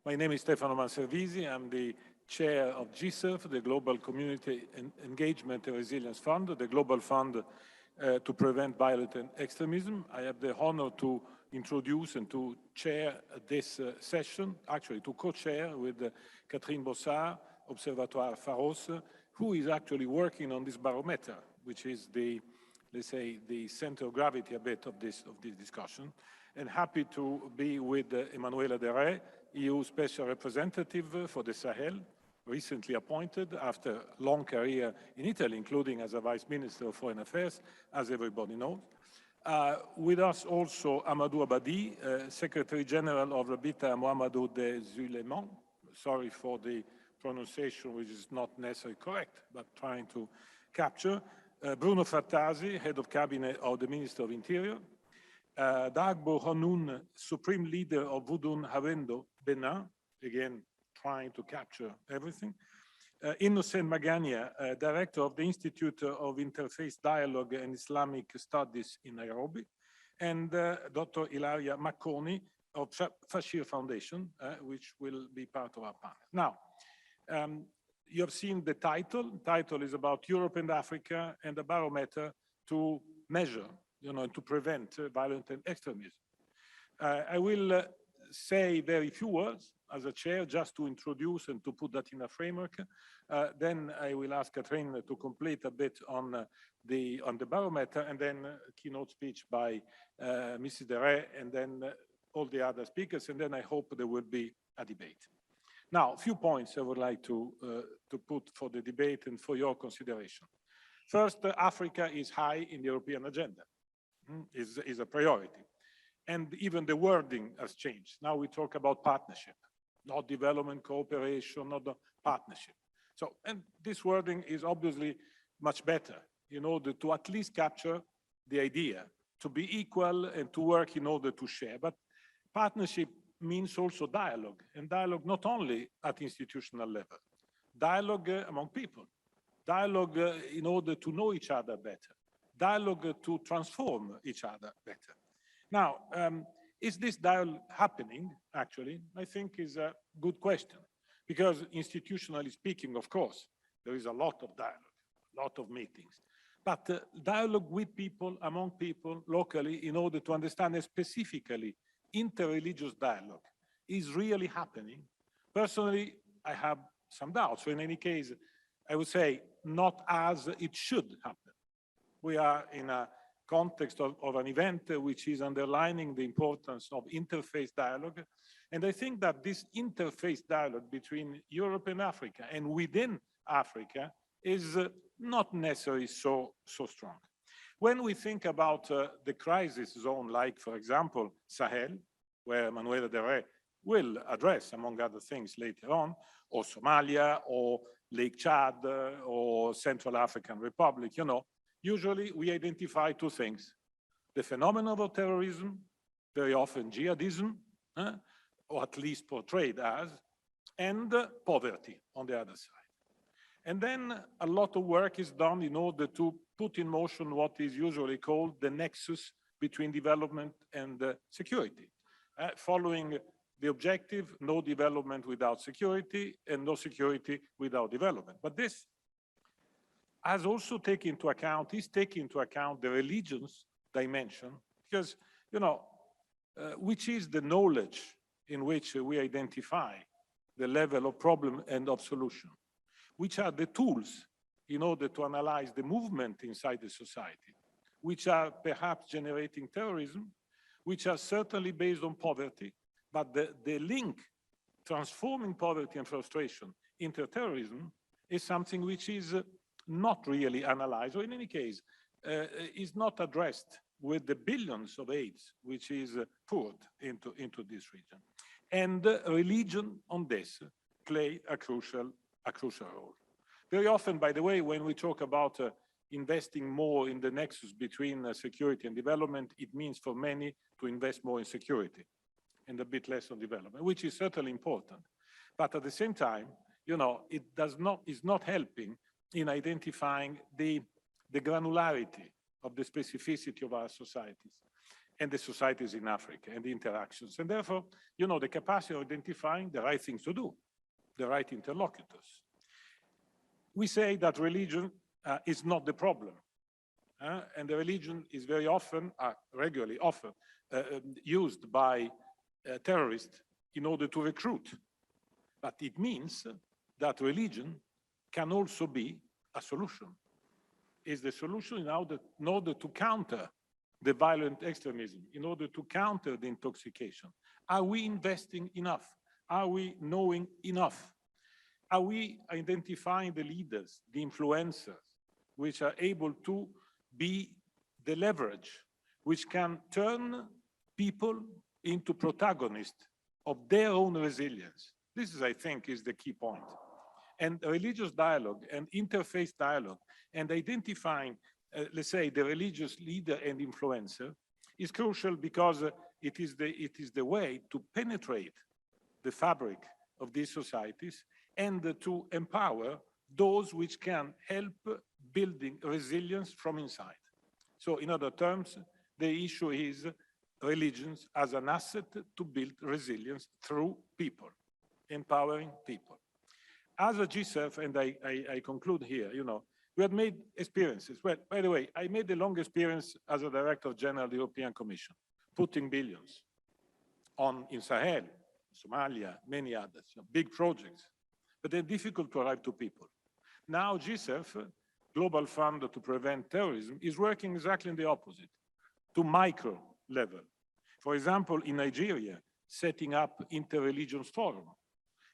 My name is Stefano Manservisi. I'm the chair of GSERF, the Global Community Engagement and Resilience Fund, the global fund to prevent violent extremism. I have the honor to introduce and to chair this session, actually to co-chair with Catherine Bossard, Observatoire Pharos, who is actually working on this barometer, which is the, let's say, the center of gravity a bit of this discussion. And happy to be with Emanuela De Re, EU Special Representative for the Sahel, recently appointed after a long career in Italy, including as a Vice Minister of Foreign Affairs, as everybody knows. With us also Amadou Abadi, Secretary General of Rabita Mohamedou de Suleiman. Sorry for the pronunciation, which is not necessarily correct, but trying to capture. Bruno Frattasi, Head of Cabinet of the Minister of Interior. Dagbo Honoun, Supreme Leader of Woudoun Havendo, Benin, again, trying to capture everything. Innocent Magania, Director of the Institute of Interfaith Dialogue and Islamic Studies in Nairobi. And Dr. Ilaria Macconi of Fashir Foundation, which will be part of our panel. Now, you have seen the title. The title is about Europe and Africa and the barometer to measure, to prevent violent extremism. I will say very few words as a chair, just to introduce and to put that in a framework. Then I will ask Catherine to complete a bit on the barometer, and then a keynote speech by Mrs. De Re, and then all the other speakers, and then I hope there will be a debate. Now, a few points I would like to put for the debate and for your consideration. First, Africa is high in the European agenda. Is a priority. And even the wording has changed. Now we talk about partnership, not development cooperation, not the partnership. So, and this wording is obviously much better in order to at least capture the idea, to be equal and to work in order to share. But partnership means also dialogue, and dialogue not only at institutional level, dialogue among people, dialogue in order to know each other better, dialogue to transform each other better. Now, is this dialogue happening, actually? I think is a good question, because institutionally speaking, of course, there is a lot of dialogue, a lot of meetings, but dialogue with people, among people, locally, in order to understand specifically interreligious dialogue is really happening. Personally, I have some doubts. So in any case, I would say not as it should happen. We are in a context of an event which is underlining the importance of interfaith dialogue. And I think that this interfaith dialogue between Europe and Africa and within Africa is not necessarily so strong. When we think about the crisis zone, like, for example, Sahel, where Emanuela De Re will address, among other things, later on, or Somalia, or Lake Chad, or Central African Republic, usually we identify two things: the phenomenon of terrorism, very often jihadism, or at least portrayed as, and poverty on the other side. And then a lot of work is done in order to put in motion what is usually called the nexus between development and security, following the objective, no development without security, and no security without development. But this has also taken into account, is taking into account the religions dimension, because, which is the knowledge in which we identify the level of problem and of solution, which are the tools in order to analyze the movement inside the society, which are perhaps generating terrorism, which are certainly based on poverty, but the link transforming poverty and frustration into terrorism is something which is not really analyzed, or in any case, is not addressed with the billions of aids which is poured into this region. And religion on this play a crucial role. Very often, by the way, when we talk about investing more in the nexus between security and development, it means for many to invest more in security and a bit less on development, which is certainly important. But at the same time, it is not helping in identifying the granularity of the specificity of our societies. and the societies in Africa and the interactions. And therefore, you know, the capacity of identifying the right things to do, the right interlocutors. We say that religion is not the problem. And the religion is very often, regularly often, used by terrorists in order to recruit. But it means that religion can also be a solution. Is the solution in order to counter the violent extremism, in order to counter the intoxication. Are we investing enough? Are we knowing enough? Are we identifying the leaders, the influencers, which are able to be the leverage, which can turn people into protagonists of their own resilience? This is, I think, is the key point. And religious dialogue and interfaith dialogue and identifying, let's say, the religious leader and influencer is crucial because it is the way to penetrate the fabric of these societies and to empower those which can help building resilience from inside. So in other terms, the issue is religions as an asset to build resilience through people, empowering people. As a GSERF, and I conclude here, you know, we had made experiences. Well, by the way, I made the long experience as a Director General of the European Commission, putting billions in Sahel, Somalia, many others, you know, big projects, but they're difficult to arrive to people. Now GSERF, Global Fund to Prevent Terrorism, is working exactly in the opposite, to micro level. For example, in Nigeria, setting up inter-religions forum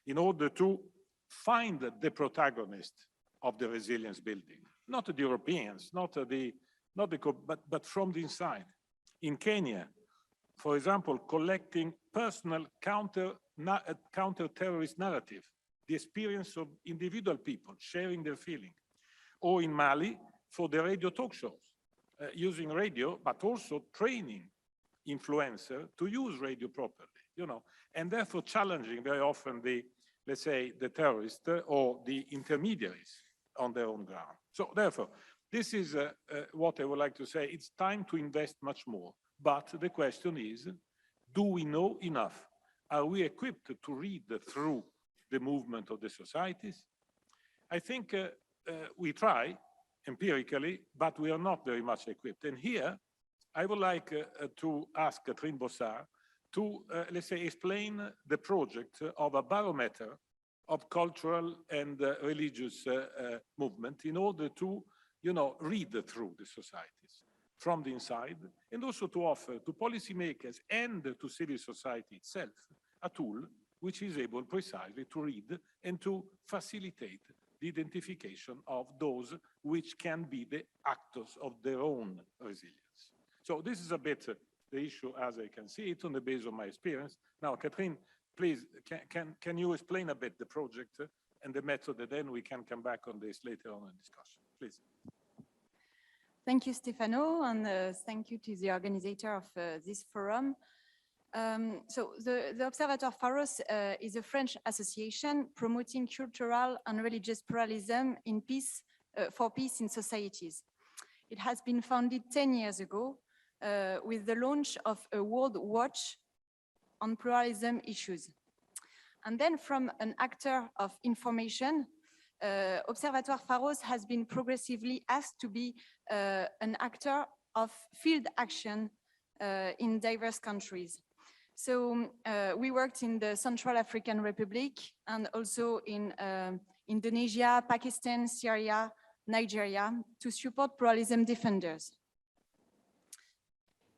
in order to find the protagonist of the resilience building, not the Europeans, but from the inside. In Kenya, for example, collecting personal counter-terrorist narrative, the experience of individual people sharing their feeling. Or in Mali, for the radio talk shows, using radio, but also training influencers to use radio properly, you know, and therefore challenging very often the, let's say, the terrorists or the intermediaries on their own ground. So therefore, this is what I would like to say. It's time to invest much more. But the question is, do we know enough? Are we equipped to read through the movement of the societies? I think we try empirically, but we are not very much equipped. And here, I would like to ask Catherine Bossard to, let's say, explain the project of a barometer of cultural and religious movement in order to, you know, read through the societies from the inside, and also to offer to policymakers and to civil society itself a tool which is able precisely to read and to facilitate the identification of those which can be the actors of their own resilience. So this is a bit the issue as I can see it on the basis of my experience. Now, Catherine, please, can you explain a bit the project and the method, and then we can come back on this later on in discussion, please. Thank you, Stefano, and thank you to the organizer of this forum. So the Observatoire Pharos is a French association promoting cultural and religious pluralism in peace, for peace in societies. It has been founded 10 years ago with the launch of a World Watch on pluralism issues. And then from an actor of information, Observatoire Pharos has been progressively asked to be an actor of field action in diverse countries. So we worked in the Central African Republic and also in Indonesia, Pakistan, Syria, Nigeria to support pluralism defenders.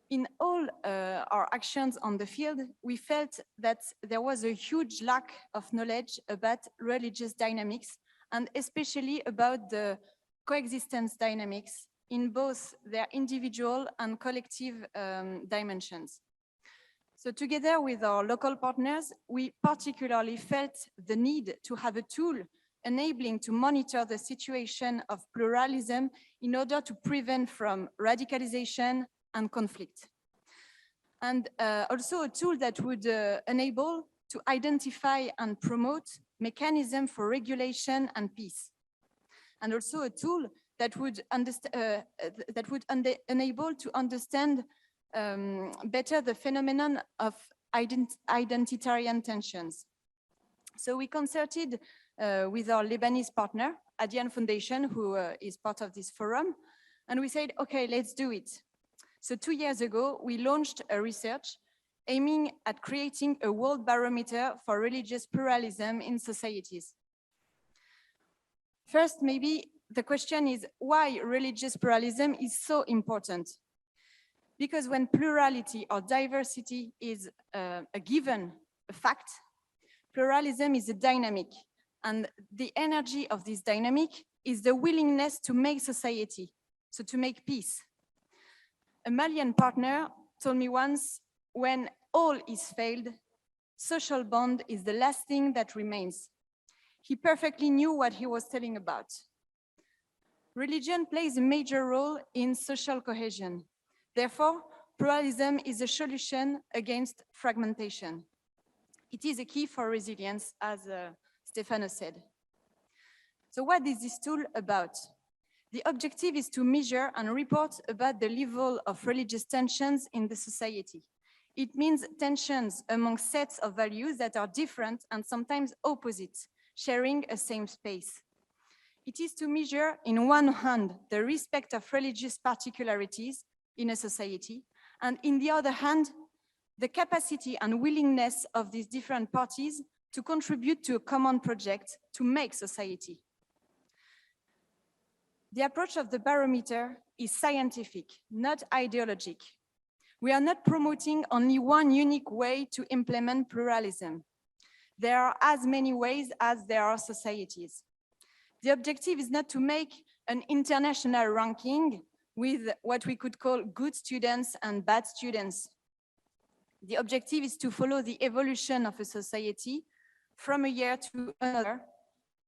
In all our actions on the field, we felt that there was a huge lack of knowledge about religious dynamics and especially about the coexistence dynamics in both their individual and collective dimensions. So together with our local partners, we particularly felt the need to have a tool enabling to monitor the situation of pluralism in order to prevent from radicalization and conflict. And also a tool that would enable to identify and promote mechanisms for regulation and peace. And also a tool that would enable to understand better the phenomenon of identitarian tensions. So we concerted with our Lebanese partner, Adian Foundation, who is part of this forum, and we said, okay, let's do it. So 2 years ago, we launched a research aiming at creating a world barometer for religious pluralism in societies. First, maybe the question is why religious pluralism is so important. Because when plurality or diversity is a given, a fact, pluralism is a dynamic. And the energy of this dynamic is the willingness to make society, so to make peace. A Malian partner told me once, when all is failed, social bond is the last thing that remains. He perfectly knew what he was telling about. Religion plays a major role in social cohesion. Therefore, pluralism is a solution against fragmentation. It is a key for resilience, as Stefano said. So what is this tool about? The objective is to measure and report about the level of religious tensions in the society. It means tensions among sets of values that are different and sometimes opposite, sharing a same space. It is to measure, in one hand, the respect of religious particularities in a society, and in the other hand, the capacity and willingness of these different parties to contribute to a common project to make society. The approach of the Barometer is scientific, not ideologic. We are not promoting only one unique way to implement pluralism. There are as many ways as there are societies. The objective is not to make an international ranking with what we could call good students and bad students. The objective is to follow the evolution of a society from a year to another,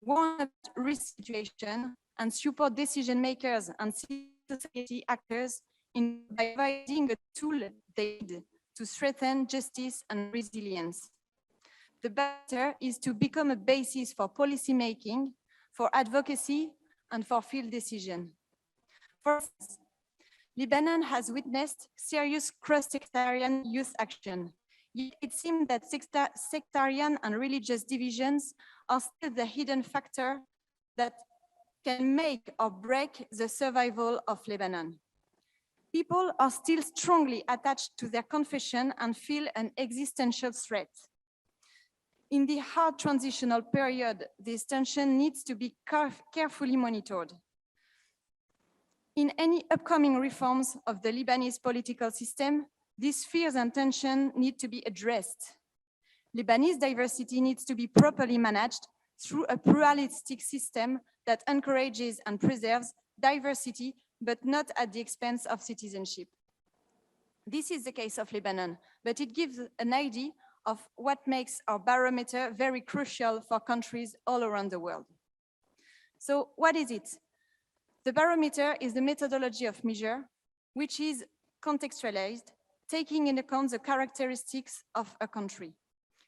warn about risk situation, and support decision makers and society actors by providing a tool they need to strengthen justice and resilience. The better is to become a basis for policy making, for advocacy, and for field decision. For instance, Lebanon has witnessed serious cross-sectarian youth action. Yet it seems that sectarian and religious divisions are still the hidden factor that can make or break the survival of Lebanon. People are still strongly attached to their confession and feel an existential threat. In the hard transitional period, this tension needs to be carefully monitored. In any upcoming reforms of the Lebanese political system, these fears and tension need to be addressed. Lebanese diversity needs to be properly managed through a pluralistic system that encourages and preserves diversity, but not at the expense of citizenship. This is the case of Lebanon, but it gives an idea of what makes our barometer very crucial for countries all around the world. So what is it? The barometer is the methodology of measure, which is contextualized, taking into account the characteristics of a country.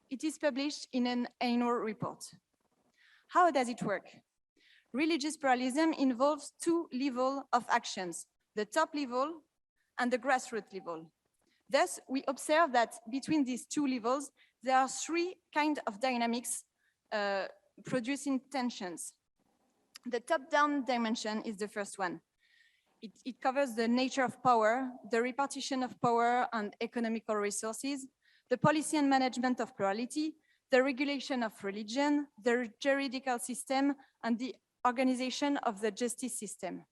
It is published in an annual report. How does it work? Religious pluralism involves two levels of actions, the top level and the grassroots level. Thus, we observe that between these two levels, there are three kinds of dynamics producing tensions. The top-down dimension is the first one. It covers the nature of power, the repartition of power and economical resources, the policy and management of plurality, the regulation of religion, the juridical system, and the organization of the justice system.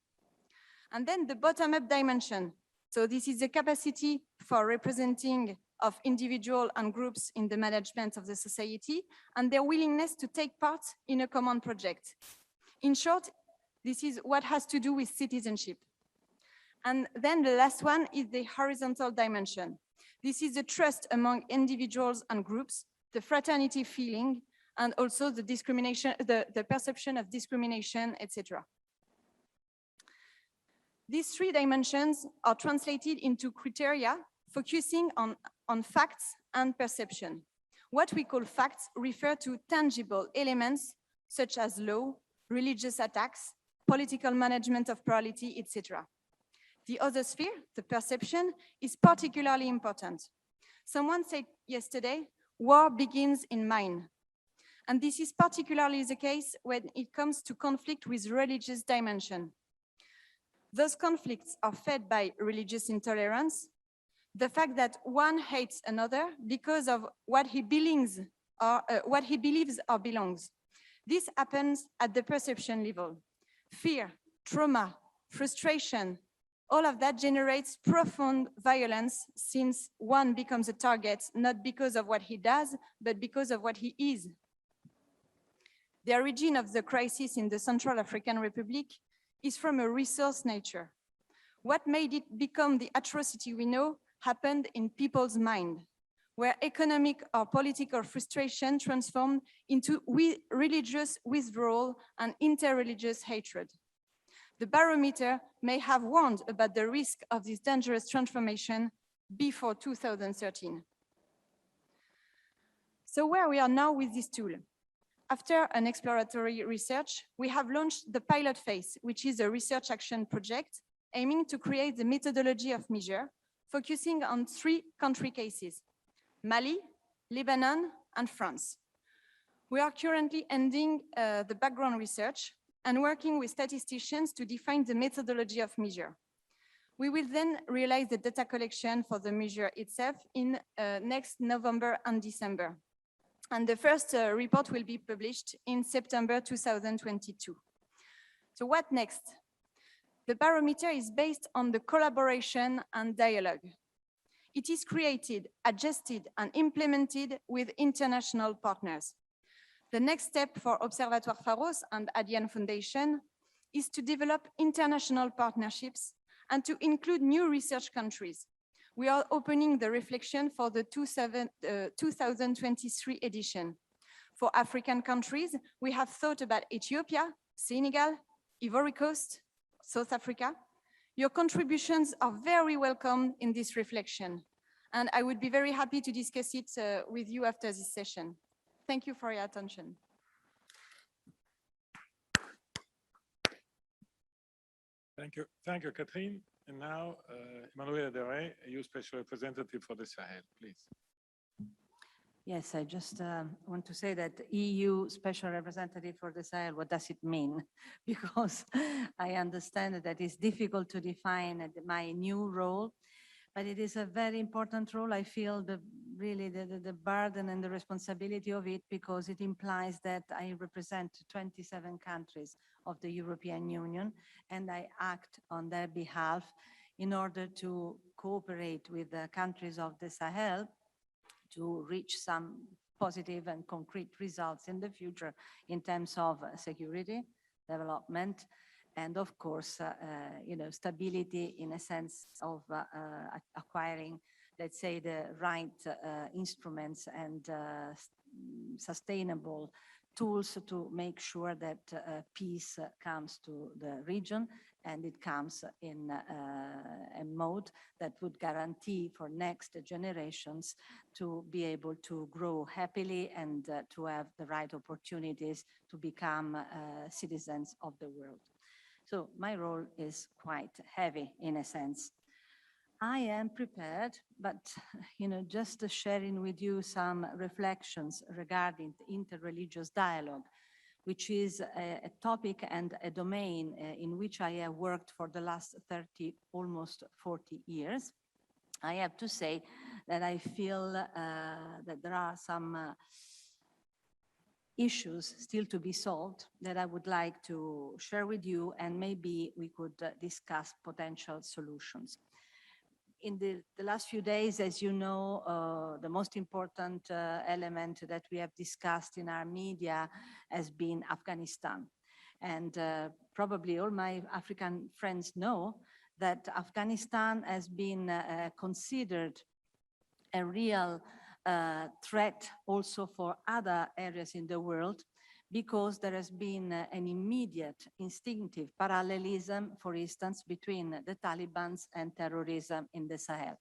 And then the bottom-up dimension. So this is the capacity for representing of individuals and groups in the management of the society and their willingness to take part in a common project. In short, this is what has to do with citizenship. And then the last one is the horizontal dimension. This is the trust among individuals and groups, the fraternity feeling, and also the discrimination, the perception of discrimination, etc. These three dimensions are translated into criteria focusing on facts and perception. What we call facts refer to tangible elements such as law, religious attacks, political management of plurality, etc. The other sphere, the perception, is particularly important. Someone said yesterday, war begins in mind. And this is particularly the case when it comes to conflict with religious dimension. Those conflicts are fed by religious intolerance, the fact that one hates another because of what he believes or belongs. This happens at the perception level. Fear, trauma, frustration, all of that generates profound violence since one becomes a target, not because of what he does, but because of what he is. The origin of the crisis in the Central African Republic is from a resource nature. What made it become the atrocity we know happened in people's mind, where economic or political frustration transformed into religious withdrawal and interreligious hatred. The Barometer may have warned about the risk of this dangerous transformation before 2013. So where we are now with this tool? After an exploratory research, we have launched the pilot phase, which is a research action project aiming to create the methodology of measure, focusing on 3 country cases: Mali, Lebanon, and France. We are currently ending the background research and working with statisticians to define the methodology of measure. We will then realize the data collection for the measure itself in next November and December. And the first report will be published in September 2022. So what next? The Barometer is based on the collaboration and dialogue. It is created, adjusted, and implemented with international partners. The next step for Observatoire Pharos and Adian Foundation is to develop international partnerships and to include new research countries. We are opening the reflection for the 2023 edition. For African countries, we have thought about Ethiopia, Senegal, Ivory Coast, South Africa. Your contributions are very welcome in this reflection, and I would be very happy to discuss it with you after this session. Thank you for your attention. Thank you, Catherine. And now, Emmanuel Adere, EU Special Representative for the Sahel, please. Yes, I just want to say that EU Special Representative for the Sahel, what does it mean? Because I understand that it's difficult to define my new role, but it is a very important role. I feel really the burden and the responsibility of it, because it implies that I represent 27 countries of the European Union, and I act on their behalf in order to cooperate with the countries of the Sahel to reach some positive and concrete results in the future in terms of security, development, and of course, stability in a sense of acquiring, let's say, the right instruments and sustainable tools to make sure that peace comes to the region, and it comes in a mode that would guarantee for next generations to be able to grow happily and to have the right opportunities to become citizens of the world. So my role is quite heavy in a sense. I am prepared, but just sharing with you some reflections regarding interreligious dialogue, which is a topic and a domain in which I have worked for the last 30, almost 40 years. I have to say that I feel that there are some issues still to be solved that I would like to share with you, and maybe we could discuss potential solutions. In the last few days, as you know, the most important element that we have discussed in our media has been Afghanistan. And probably all my African friends know that Afghanistan has been considered a real threat also for other areas in the world, because there has been an immediate instinctive parallelism, for instance, between the Taliban and terrorism in the Sahel.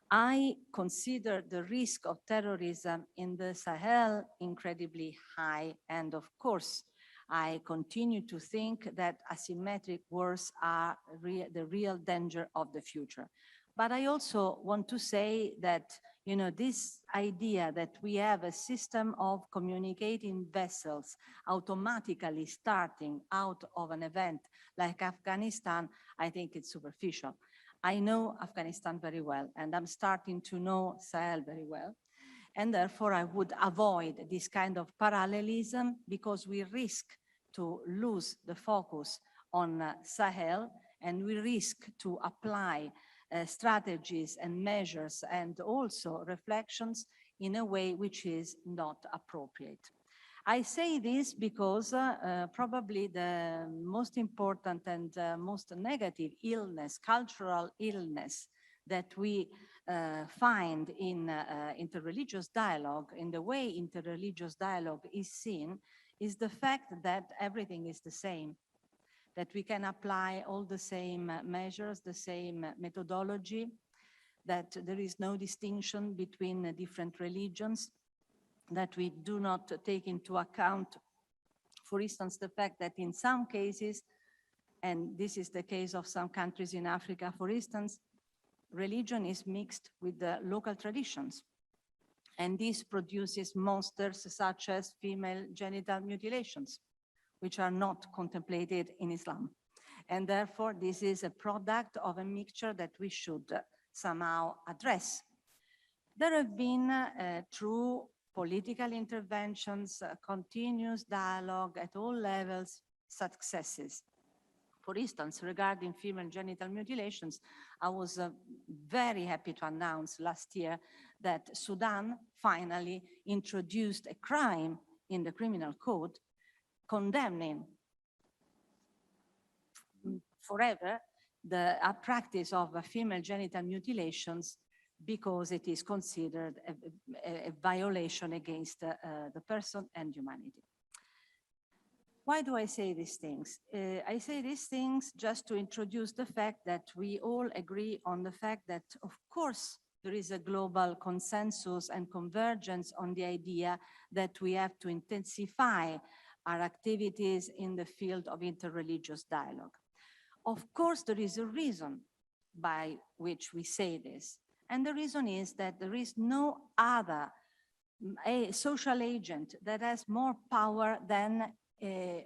I consider the risk of terrorism in the Sahel incredibly high, and of course, I continue to think that asymmetric wars are the real danger of the future. But I also want to say that, you know, this idea that we have a system of communicating vessels automatically starting out of an event like Afghanistan, I think it's superficial. I know Afghanistan very well, and I'm starting to know Sahel very well. And therefore, I would avoid this kind of parallelism because we risk to lose the focus on Sahel, and we risk to apply strategies and measures and also reflections in a way which is not appropriate. I say this because probably the most important and most negative illness, cultural illness that we find in interreligious dialogue, in the way interreligious dialogue is seen, is the fact that everything is the same, that we can apply all the same measures, the same methodology, that there is no distinction between different religions, that we do not take into account, for instance, the fact that in some cases, and this is the case of some countries in Africa, for instance, religion is mixed with the local traditions. And this produces monsters such as female genital mutilations, which are not contemplated in Islam. And therefore, this is a product of a mixture that we should somehow address. There have been, through political interventions, continuous dialogue at all levels, successes. For instance, regarding female genital mutilations, I was very happy to announce last year that Sudan finally introduced a crime in the criminal code condemning forever the practice of female genital mutilations because it is considered a violation against the person and humanity. Why do I say these things? I say these things just to introduce the fact that we all agree on the fact that, of course, there is a global consensus and convergence on the idea that we have to intensify our activities in the field of interreligious dialogue. Of course, there is a reason by which we say this. And the reason is that there is no other social agent that has more power than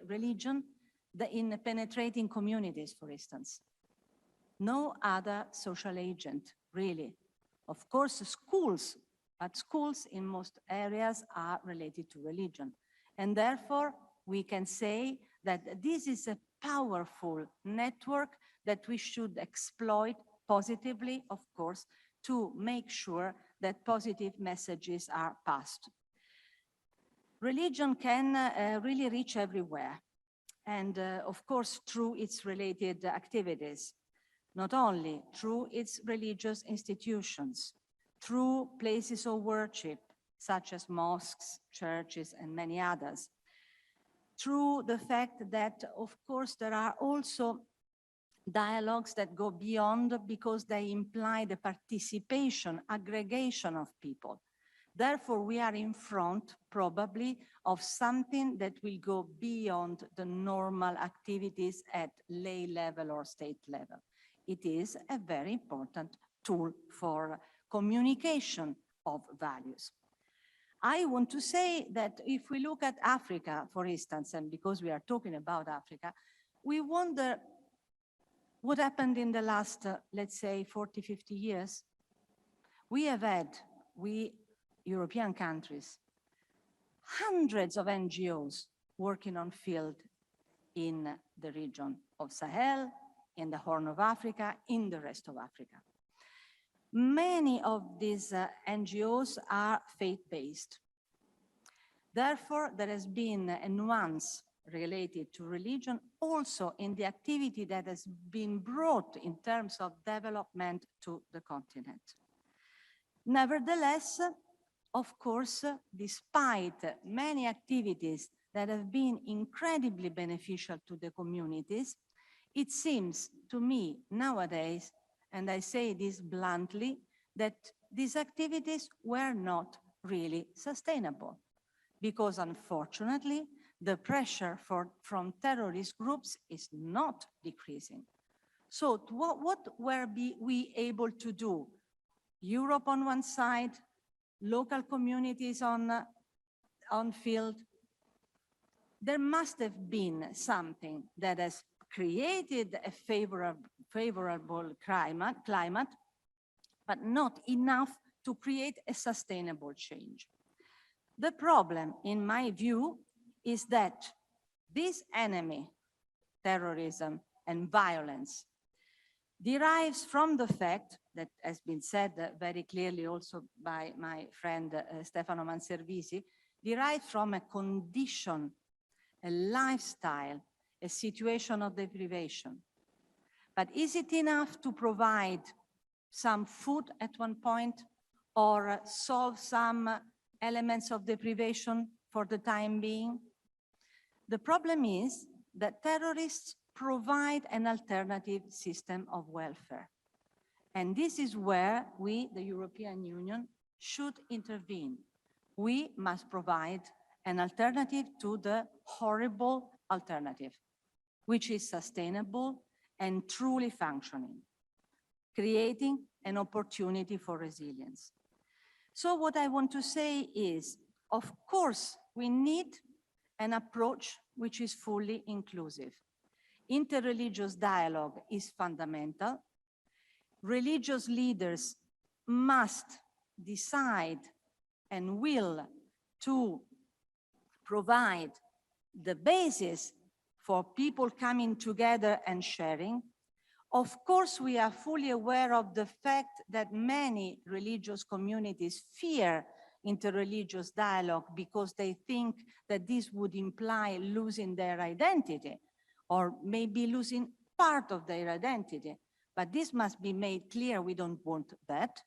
religion in penetrating communities, for instance. No other social agent, really. Of course, schools, but schools in most areas are related to religion. And therefore, we can say that this is a powerful network that we should exploit positively, of course, to make sure that positive messages are passed. Religion can really reach everywhere, and of course, through its related activities, not only through its religious institutions, through places of worship, such as mosques, churches, and many others, through the fact that, of course, there are also dialogues that go beyond because they imply the participation, aggregation of people. Therefore, we are in front, probably, of something that will go beyond the normal activities at lay level or state level. It is a very important tool for communication of values. I want to say that if we look at Africa, for instance, and because we are talking about Africa, we wonder what happened in the last, let's say, 40, 50 years. We have had, European countries, hundreds of NGOs working on field in the region of Sahel, in the Horn of Africa, in the rest of Africa. Many of these NGOs are faith-based. Therefore, there has been a nuance related to religion also in the activity that has been brought in terms of development to the continent. Nevertheless, of course, despite many activities that have been incredibly beneficial to the communities, it seems to me nowadays, and I say this bluntly, that these activities were not really sustainable, because unfortunately, the pressure from terrorist groups is not decreasing. So what were we able to do? Europe on one side, local communities on field. There must have been something that has created a favorable climate, but not enough to create a sustainable change. The problem, in my view, is that this enemy, terrorism and violence, derives from the fact that has been said very clearly also by my friend Stefano Manservisi, derives from a condition, a lifestyle, a situation of deprivation. But is it enough to provide some food at one point or solve some elements of deprivation for the time being? The problem is that terrorists provide an alternative system of welfare. And this is where we, the European Union, should intervene. We must provide an alternative to the horrible alternative, which is sustainable and truly functioning, creating an opportunity for resilience. So what I want to say is, of course, we need an approach which is fully inclusive. Interreligious dialogue is fundamental. Religious leaders must decide and will to provide the basis for people coming together and sharing. Of course, we are fully aware of the fact that many religious communities fear interreligious dialogue because they think that this would imply losing their identity or maybe losing part of their identity. But this must be made clear, we don't want that.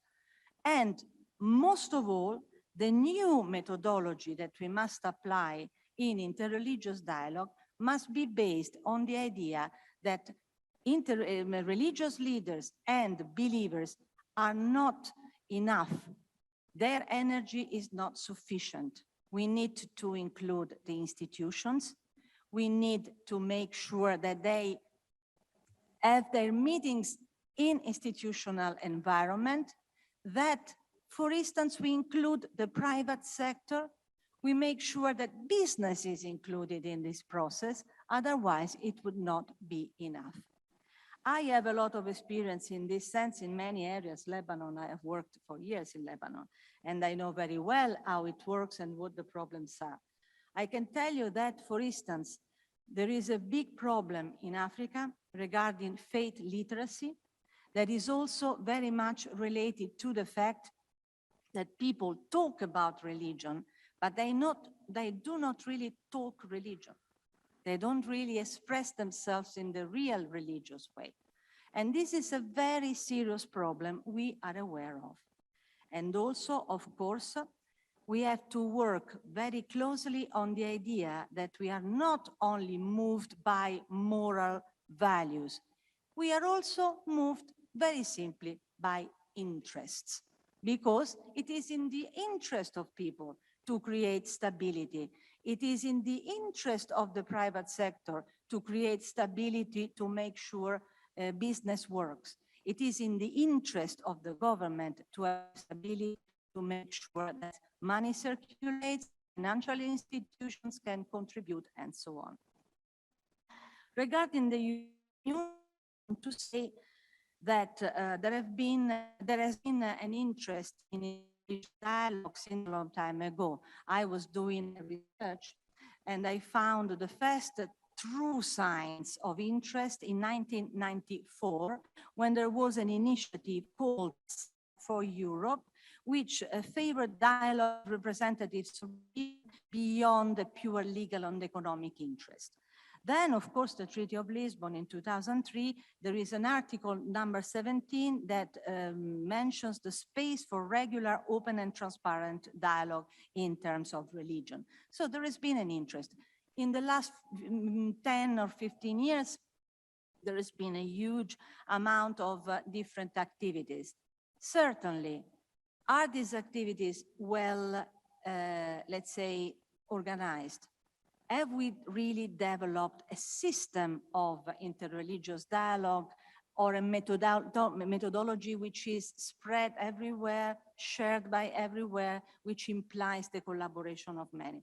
And most of all, the new methodology that we must apply in interreligious dialogue must be based on the idea that religious leaders and believers are not enough. Their energy is not sufficient. We need to include the institutions. We need to make sure that they have their meetings in institutional environment, that, for instance, we include the private sector. We make sure that business is included in this process, otherwise it would not be enough. I have a lot of experience in this sense in many areas. Lebanon, I have worked for years in Lebanon, and I know very well how it works and what the problems are. I can tell you that, for instance, there is a big problem in Africa regarding faith literacy that is also very much related to the fact that people talk about religion, but they do not really talk religion. They don't really express themselves in the real religious way. And this is a very serious problem we are aware of. And also, of course, we have to work very closely on the idea that we are not only moved by moral values, we are also moved very simply by interests, because it is in the interest of people to create stability. It is in the interest of the private sector to create stability, to make sure business works. It is in the interest of the government to have stability, to make sure that money circulates, financial institutions can contribute, and so on. Regarding the Union, to say that there has been an interest in dialogue since a long time ago. I was doing research and I found the first true signs of interest in 1994, when there was an initiative called for Europe, which favored dialogue representatives beyond the pure legal and economic interest. Then, of course, the Treaty of Lisbon in 2003, there is an article number 17 that mentions the space for regular, open and transparent dialogue in terms of religion. So there has been an interest. In the last 10 or 15 years, there has been a huge amount of different activities. Certainly, are these activities well, let's say, organized? have we really developed a system of interreligious dialogue or a methodology which is spread everywhere, shared by everywhere, which implies the collaboration of many?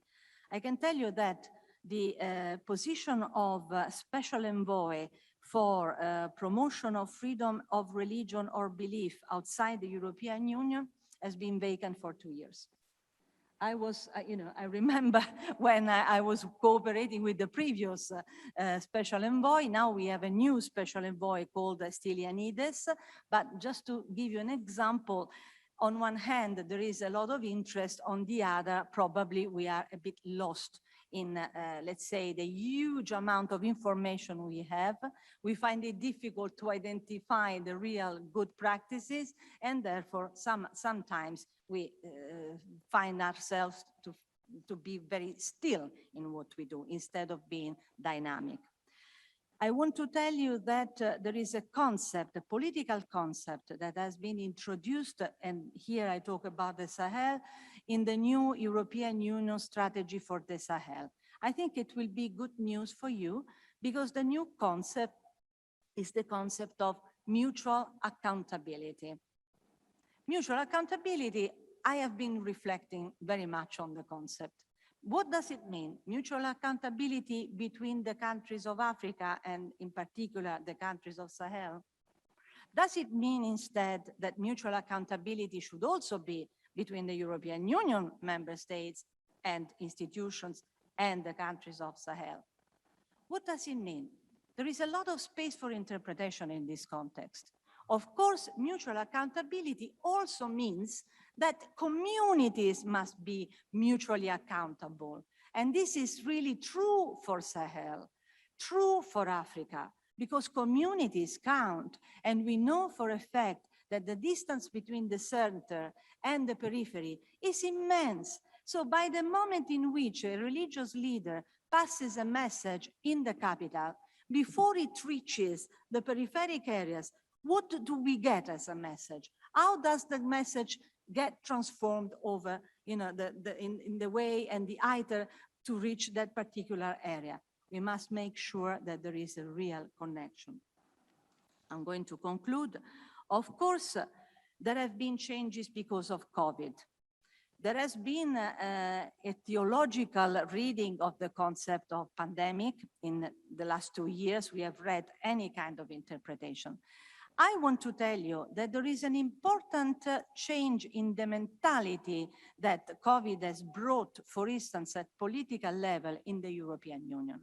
I can tell you that the position of special envoy for promotion of freedom of religion or belief outside the European Union has been vacant for 2 years. I was, I remember when I was cooperating with the previous special envoy. Now we have a new special envoy called Stylianides. But just to give you an example, on one hand, there is a lot of interest. On the other, probably we are a bit lost in, let's say, the huge amount of information we have. We find it difficult to identify the real good practices, and therefore sometimes we find ourselves to be very still in what we do instead of being dynamic. I want to tell you that there is a concept, a political concept that has been introduced, and here I talk about the Sahel, in the new European Union strategy for the Sahel. I think it will be good news for you because the new concept is the concept of mutual accountability. Mutual accountability, I have been reflecting very much on the concept. What does it mean? Mutual accountability between the countries of Africa and in particular the countries of Sahel? Does it mean instead that mutual accountability should also be between the European Union member states and institutions and the countries of Sahel? What does it mean? There is a lot of space for interpretation in this context. Of course, mutual accountability also means that communities must be mutually accountable. And this is really true for Sahel, true for Africa, because communities count. And we know for a fact that the distance between the center and the periphery is immense. So by the moment in which a religious leader passes a message in the capital, before it reaches the peripheric areas, what do we get as a message? How does the message get transformed over, in the way and the iter to reach that particular area? We must make sure that there is a real connection. I'm going to conclude. Of course, there have been changes because of COVID. There has been a theological reading of the concept of pandemic in the last 2 years. We have read any kind of interpretation. I want to tell you that there is an important change in the mentality that COVID has brought, for instance, at political level in the European Union.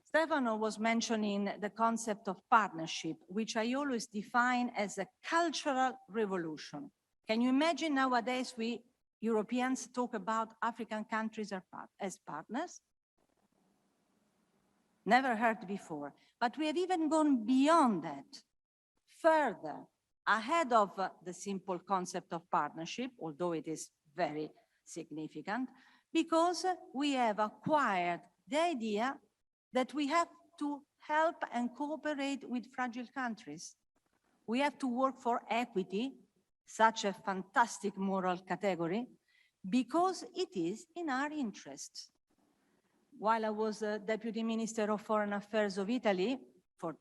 Stefano was mentioning the concept of partnership, which I always define as a cultural revolution. Can you imagine nowadays we Europeans talk about African countries as partners? Never heard before, but we have even gone beyond that. Further, ahead of the simple concept of partnership, although it is very significant, because we have acquired the idea that we have to help and cooperate with fragile countries. We have to work for equity, such a fantastic moral category, because it is in our interests. While I was a Deputy Minister of Foreign Affairs of Italy for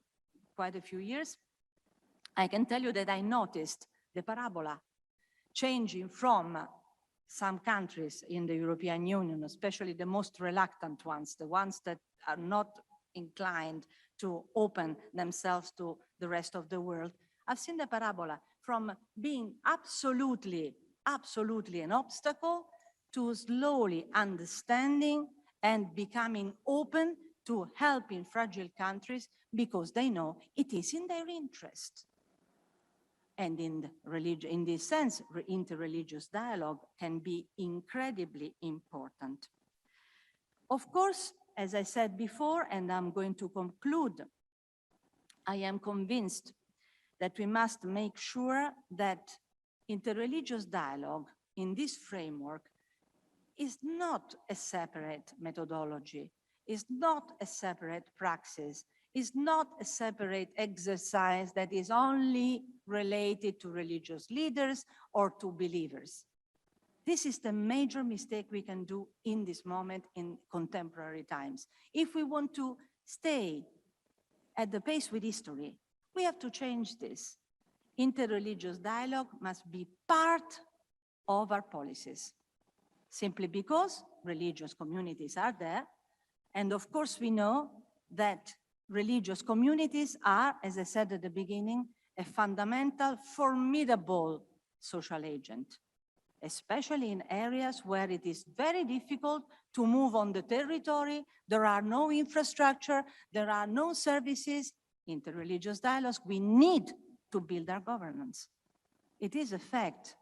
quite a few years, I can tell you that I noticed the parabola changing from some countries in the European Union, especially the most reluctant ones, the ones that are not inclined to open themselves to the rest of the world. I've seen the parabola from being absolutely an obstacle to slowly understanding and becoming open to helping fragile countries because they know it is in their interest. And in this sense, interreligious dialogue can be incredibly important. Of course, as I said before, and I'm going to conclude, I am convinced that we must make sure that interreligious dialogue in this framework is not a separate methodology, is not a separate praxis, is not a separate exercise that is only related to religious leaders or to believers. This is the major mistake we can do in this moment in contemporary times. If we want to stay at the pace with history, we have to change this. Interreligious dialogue must be part of our policies, simply because religious communities are there. And of course, we know that religious communities are, as I said at the beginning, a fundamental, formidable social agent, especially in areas where it is very difficult to move on the territory. There are no infrastructure, there are no services. Interreligious dialogues, we need to build our governance. It is a fact.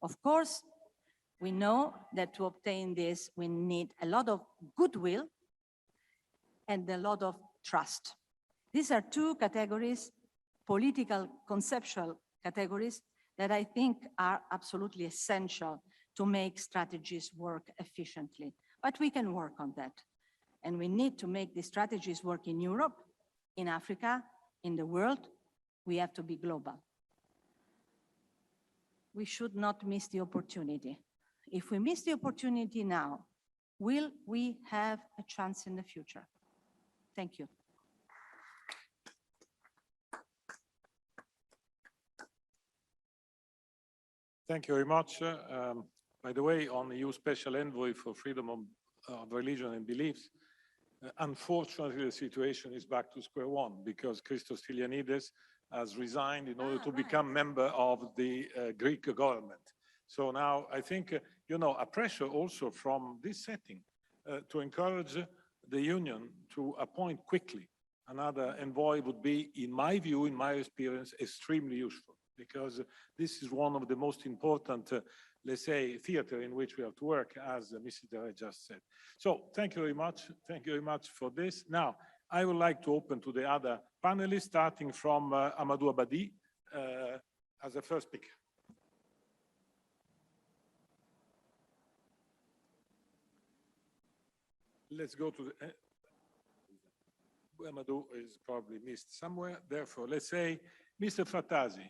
Of course, we know that to obtain this, we need a lot of goodwill and a lot of trust. These are two categories, political, conceptual categories, that I think are absolutely essential to make strategies work efficiently. But we can work on that. And we need to make these strategies work in Europe, in Africa, in the world. We have to be global. We should not miss the opportunity. If we miss the opportunity now, will we have a chance in the future? Thank you. Thank you very much. By the way, on the EU Special Envoy for Freedom of Religion and Beliefs, unfortunately, the situation is back to square one because Christos Stylianides has resigned in order to become member of the Greek government. So now I think, a pressure also from this setting to encourage the Union to appoint quickly another envoy would be, in my view, in my experience, extremely useful, because this is one of the most important, let's say, theater in which we have to work, as Mrs. Dere just said. So thank you very much. Thank you very much for this. Now, I would like to open to the other panelists, starting from Amadou Abadi as the first speaker. Let's go to the... Amadou is probably missed somewhere. Therefore, let's say, Mr. Frattasi,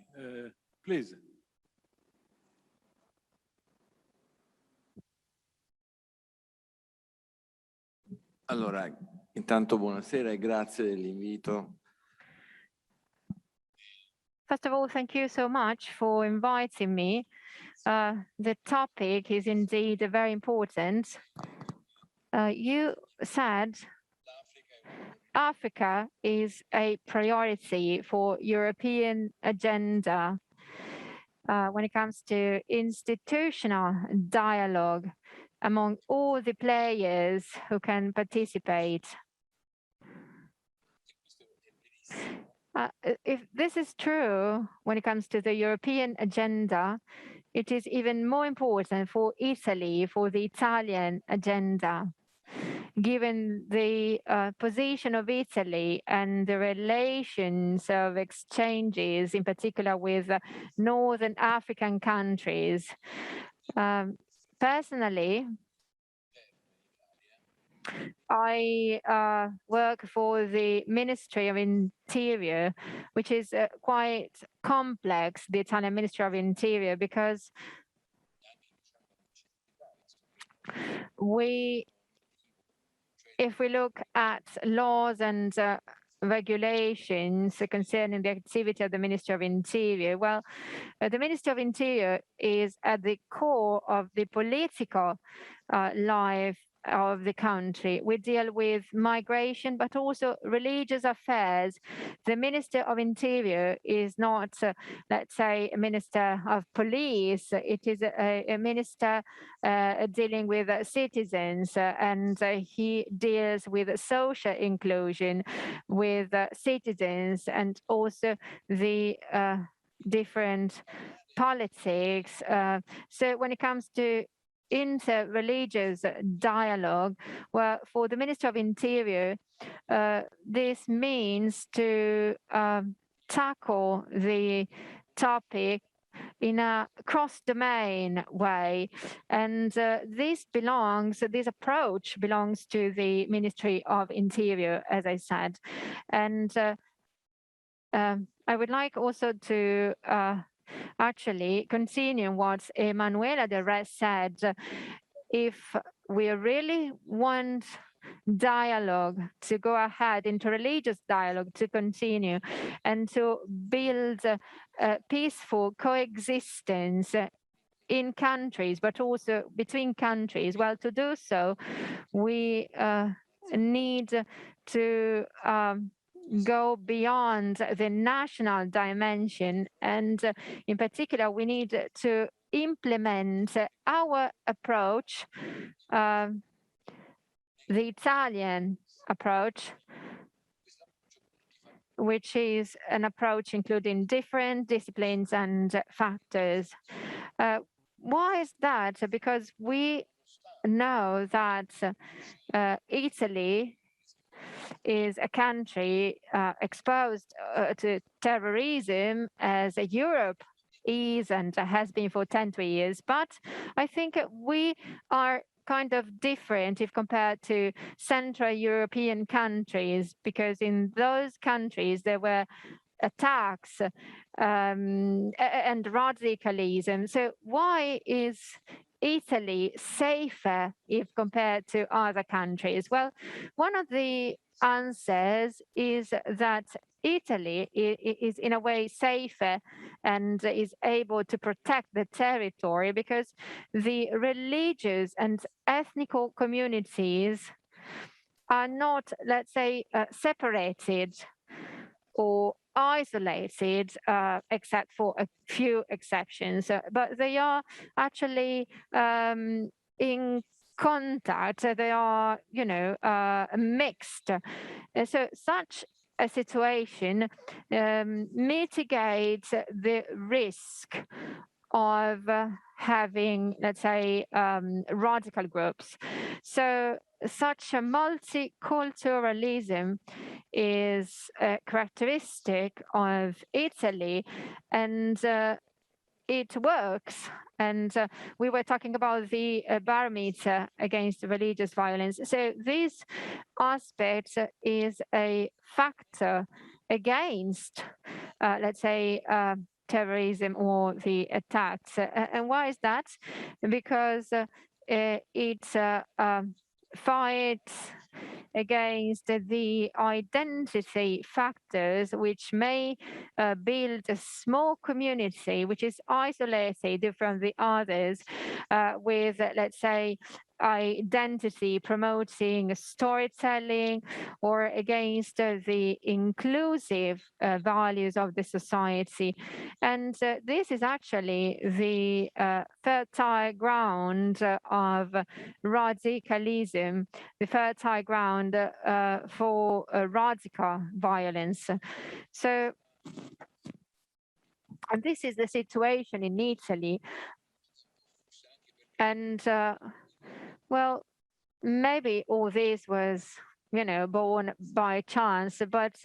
please. Allora, intanto buonasera e grazie dell'invito. First of all, thank you so much for inviting me. The topic is indeed very important. You said Africa is a priority for European agenda when it comes to institutional dialogue among all the players who can participate. If this is true when it comes to the European agenda, it is even more important for Italy, for the Italian agenda, given the position of Italy and the relations of exchanges, in particular with Northern African countries. Personally, I work for the Ministry of Interior, which is quite complex, the Italian Ministry of Interior, because if we look at laws and regulations concerning the activity of the Ministry of Interior, well, the Ministry of Interior is at the core of the political life of the country. We deal with migration, but also religious affairs. The Minister of Interior is not, let's say, a Minister of Police. It is a minister dealing with citizens, and he deals with social inclusion with citizens and also the different politics. So when it comes to inter-religious dialogue, well, for the Minister of Interior, this means to tackle the topic in a cross-domain way. And this approach belongs to the Ministry of Interior, as I said. And I would like also to actually, continuing what Emanuela de Rest said, if we really want dialogue to go ahead, interreligious dialogue to continue, and to build a peaceful coexistence in countries, but also between countries. Well, to do so, we need to go beyond the national dimension. And in particular, we need to implement our approach, the Italian approach, which is an approach including different disciplines and factors. Why is that? Because we know that Italy is a country exposed to terrorism as Europe is and has been for 10 years. But I think we are kind of different if compared to Central European countries, because in those countries there were attacks and radicalism. So why is Italy safer if compared to other countries? Well, one of the answers is that Italy is in a way safer and is able to protect the territory because the religious and ethnical communities are not, let's say, separated or isolated, except for a few exceptions, but they are actually in contact. They are, mixed. So such a situation mitigates the risk of having, let's say, radical groups. So such a multiculturalism is a characteristic of Italy, and it works. And we were talking about the barometer against religious violence. So this aspect is a factor against, let's say, terrorism or the attacks. And why is that? Because it fights against the identity factors which may build a small community which is isolated from the others with, let's say, identity promoting storytelling, or against the inclusive values of the society. And this is actually the fertile ground of radicalism, the fertile ground for radical violence. So, and this is the situation in Italy. And well, maybe all this was, born by chance, but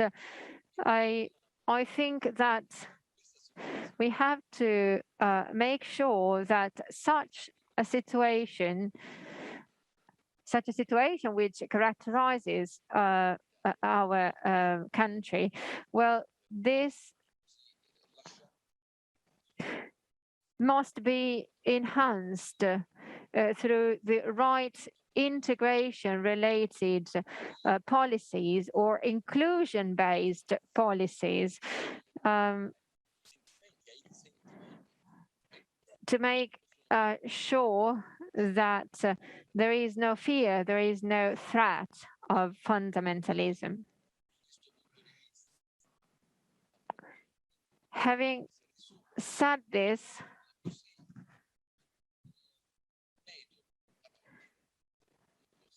I think that we have to make sure that such a situation which characterizes our country, well, this must be enhanced through the right integration related policies or inclusion-based policies to make sure that there is no fear, there is no threat of fundamentalism. Having said this,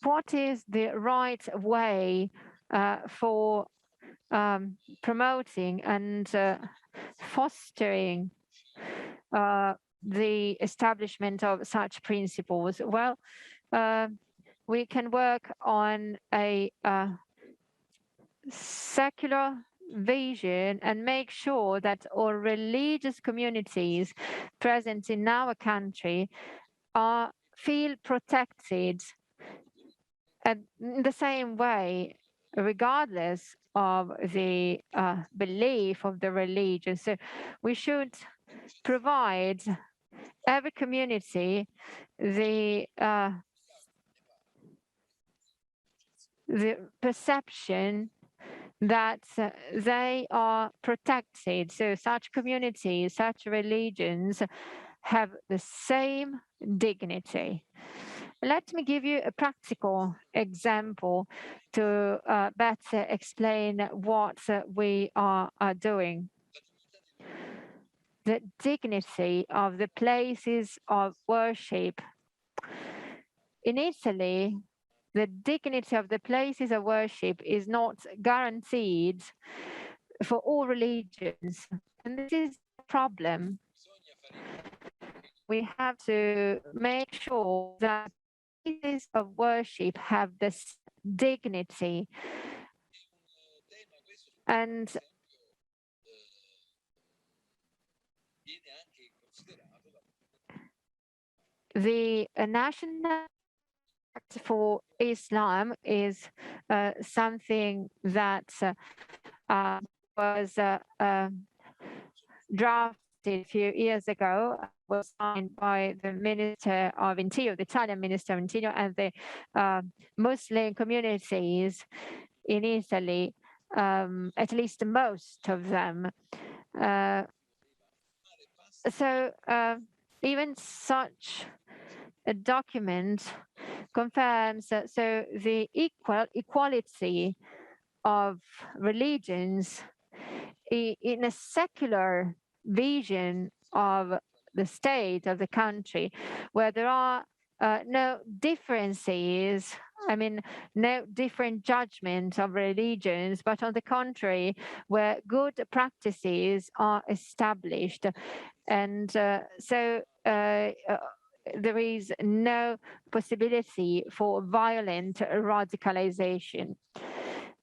what is the right way for promoting and fostering the establishment of such principles? Well, we can work on a secular vision and make sure that all religious communities present in our country feel protected in the same way, regardless of the belief of the religion. So we should provide every community the perception that they are protected. So such communities, such religions have the same dignity. Let me give you a practical example to better explain what we are doing. The dignity of the places of worship. In Italy, the dignity of the places of worship is not guaranteed for all religions. And this is a problem. We have to make sure that places of worship have this dignity. And the National Act for Islam is something that was drafted a few years ago, was signed by the Minister of Interior, the Italian Minister of Interior, and the Muslim communities in Italy, at least most of them. So even such a document confirms that so the equality of religions in a secular vision of the state, of the country, where there are no differences, I mean, no different judgment of religions, but on the contrary, where good practices are established. And so there is no possibility for violent radicalization.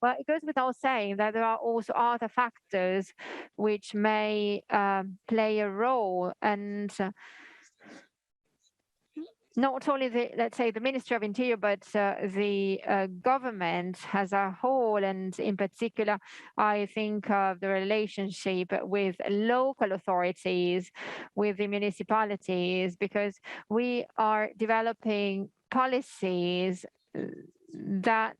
Well, it goes without saying that there are also other factors which may play a role, and not only the, let's say, the Ministry of Interior, but the government as a whole, and in particular, I think of the relationship with local authorities, with the municipalities, because we are developing policies that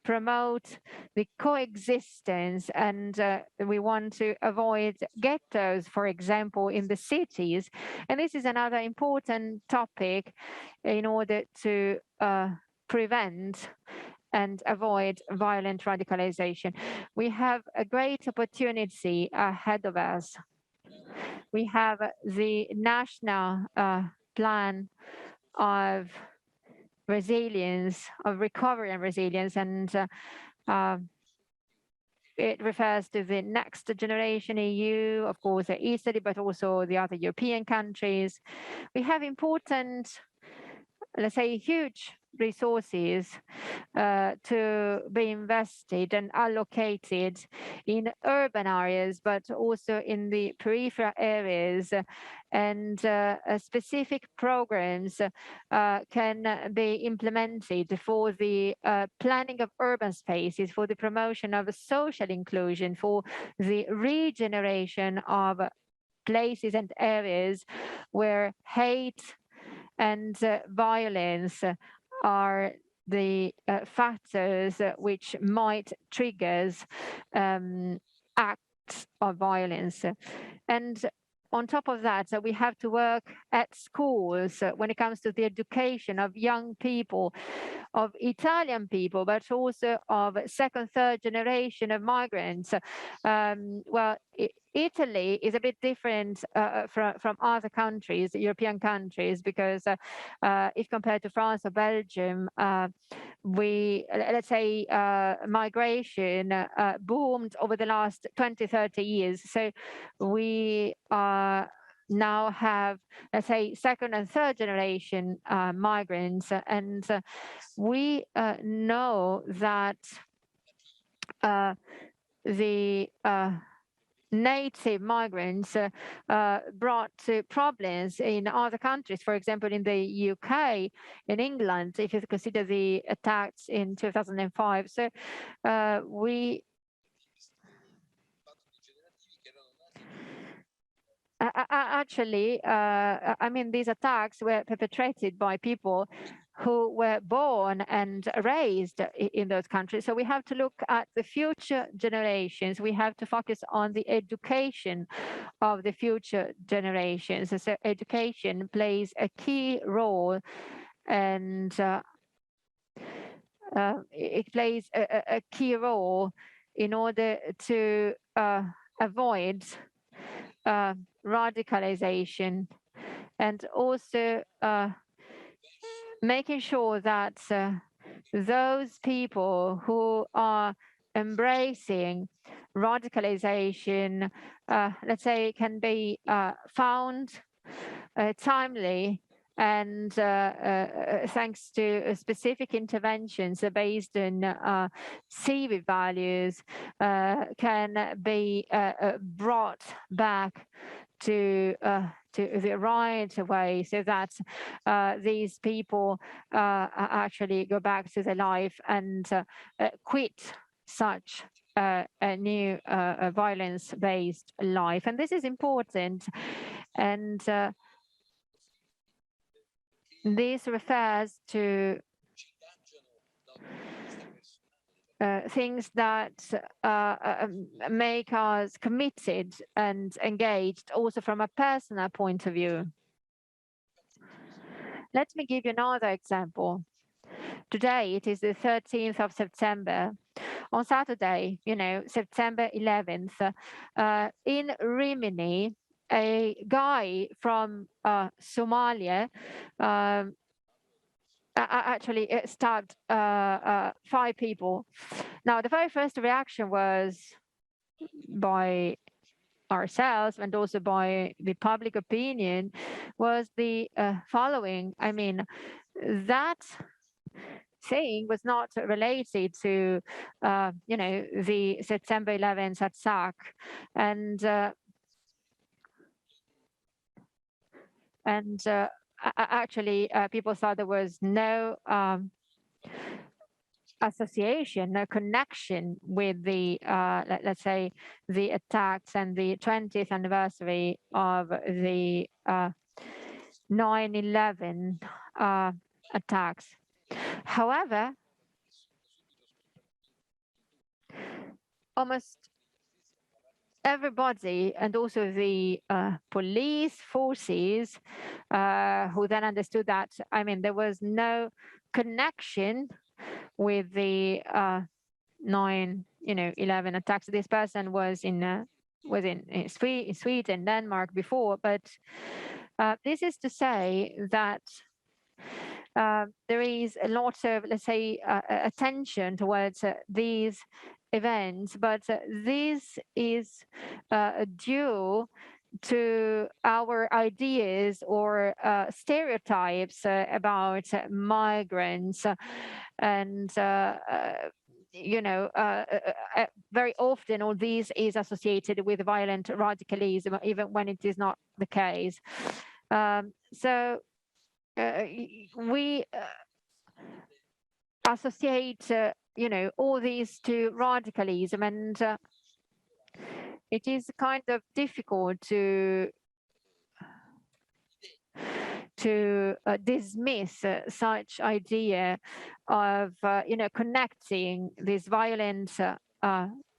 promote the coexistence, and we want to avoid ghettos, for example, in the cities. And this is another important topic in order to prevent and avoid violent radicalization. We have a great opportunity ahead of us. We have the national plan of resilience, of recovery and resilience, and it refers to the next generation EU, of course, Italy, but also the other European countries. We have important, let's say, huge resources to be invested and allocated in urban areas, but also in the peripheral areas. And specific programs can be implemented for the planning of urban spaces, for the promotion of social inclusion, for the regeneration of places and areas where hate and violence are the factors which might trigger acts of violence. And on top of that, we have to work at schools when it comes to the education of young people, of Italian people, but also of second, third generation of migrants. Well, Italy is a bit different from other countries, European countries, because if compared to France or Belgium, let's say, migration boomed over the last 20, 30 years. So we now have, let's say, second and third generation migrants. And we know that the native migrants brought problems in other countries, for example, in the UK, in England, if you consider the attacks in 2005. So we Actually, I mean, these attacks were perpetrated by people who were born and raised in those countries. So we have to look at the future generations. We have to focus on the education of the future generations. So education plays a key role, and it plays a key role in order to avoid radicalization, and also making sure that those people who are embracing radicalization, let's say, can be found timely, and thanks to specific interventions based on civic values, can be brought back to the right way, so that these people actually go back to their life and quit such a new violence-based life. And this is important. And this refers to things that make us committed and engaged, also from a personal point of view. Let me give you another example. Today, it is the 13th of September. On Saturday, September 11th, in Rimini, a guy from Somalia actually stabbed 5 people. Now, the very first reaction was by ourselves and also by the public opinion was the following. I mean, that thing was not related to, the September 11th attack. And actually, people thought there was no association, no connection with the, let's say, the attacks and the 20th anniversary of the 9/11 attacks. However, almost everybody, and also the police forces, who then understood that, I mean, there was no connection with the 9/11 attacks. This person was in Sweden, Denmark before, but this is to say that there is a lot of, let's say, attention towards these events, but this is due to our ideas or stereotypes about migrants. And very often all these is associated with violent radicalism, even when it is not the case. So we associate, all these to radicalism, and it is kind of difficult to dismiss such idea of, connecting these violent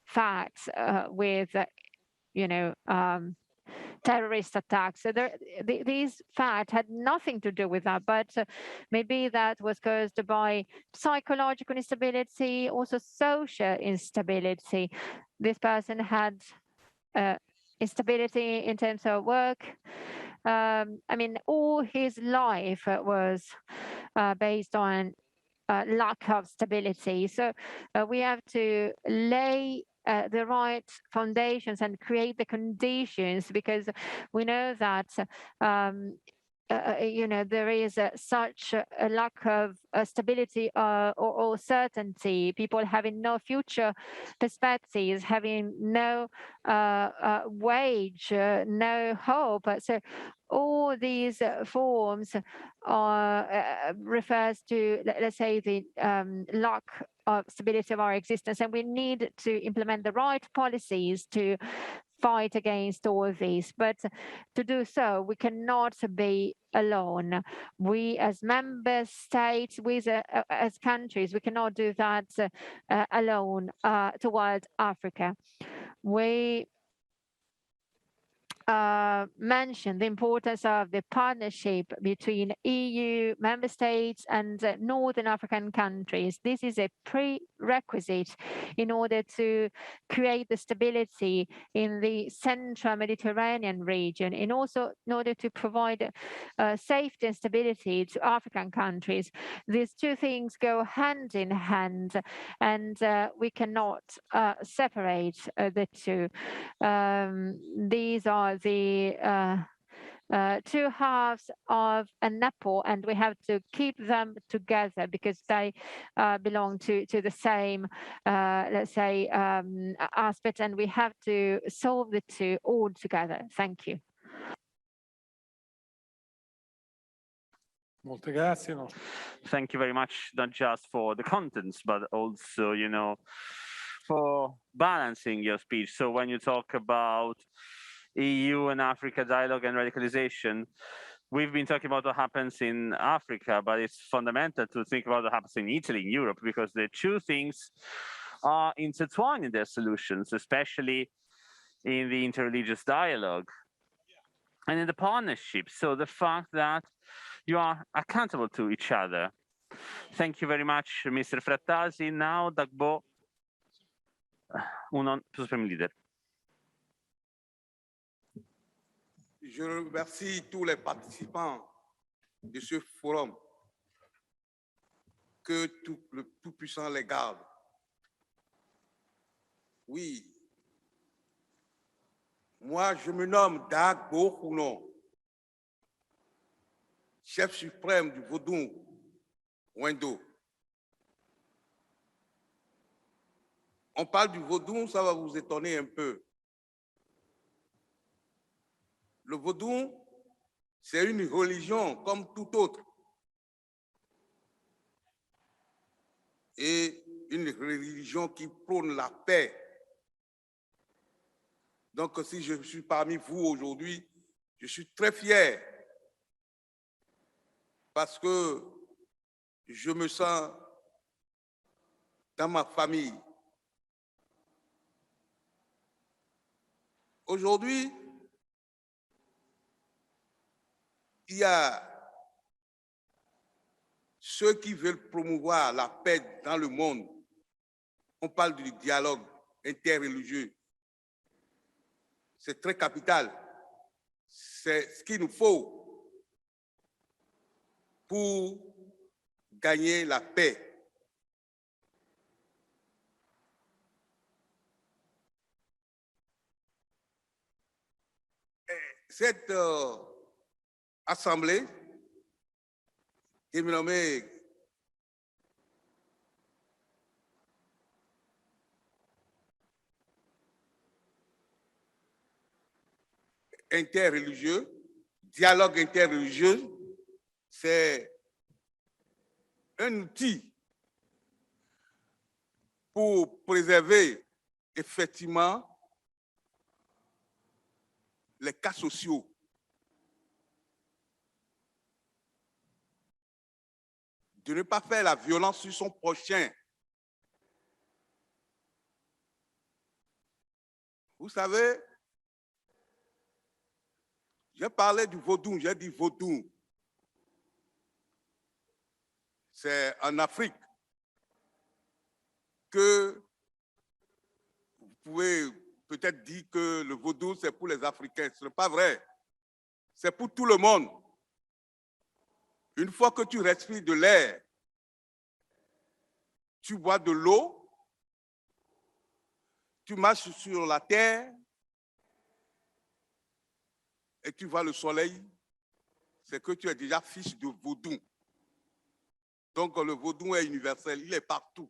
facts with, terrorist attacks. So these facts had nothing to do with that, but maybe that was caused by psychological instability, also social instability. This person had instability in terms of work. I mean, all his life was based on lack of stability. So we have to lay the right foundations and create the conditions, because we know that there is such a lack of stability or certainty, people having no future perspectives, having no wage, no hope. So all these forms refers to, let's say, the lack of stability of our existence, and we need to implement the right policies to fight against all these. But to do so, we cannot be alone. We as member states, we as countries, we cannot do that alone towards Africa. We mentioned the importance of the partnership between EU member states and Northern African countries. This is a prerequisite in order to create the stability in the Central Mediterranean region, and also in order to provide safety and stability to African countries. These two things go hand in hand, and we cannot separate the two. These are the two halves of an apple, and we have to keep them together because they belong to the same, let's say, aspect, and we have to solve the two all together. Thank you. Molte grazie. No. Thank you very much, not just for the contents, but also, you know, for balancing your speech. So when you talk about EU and Africa dialogue and radicalization, we've been talking about what happens in Africa, but it's fundamental to think about what happens in Italy, in Europe, because the two things are intertwined in their solutions, especially in the interreligious dialogue and in the partnership. So the fact that you are accountable to each other. Thank you very much, Mr. Frattasi. Now, Dagbo, Supreme Leader. Je remercie tous les participants de ce forum. Que le Tout-Puissant les garde. Oui, moi je me nomme Dagbo Kounon, chef suprême du Vodou Wendo. On parle du vaudou, ça va vous étonner un peu. Le vaudou, c'est une religion comme toute autre. Et une religion qui prône la paix. Donc, si je suis parmi vous aujourd'hui, je suis très fier parce que je me sens dans ma famille. Aujourd'hui, il y a ceux qui veulent promouvoir la paix dans le monde. On parle du dialogue interreligieux. C'est très capital. C'est ce qu'il nous faut pour gagner la paix. Cette assemblée est nommée interreligieux, dialogue interreligieux, c'est un outil pour préserver effectivement les cas sociaux. De ne pas faire la violence sur son prochain. Vous savez, j'ai parlé du vaudou, j'ai dit vaudou. C'est en Afrique que vous pouvez peut-être dire que le vaudou, c'est pour les Africains. Ce n'est pas vrai. C'est pour tout le monde. Une fois que tu respires de l'air, tu bois de l'eau, tu marches sur la terre et tu vois le soleil, c'est que tu es déjà fils de vaudou. Donc le vaudou est universel, il est partout.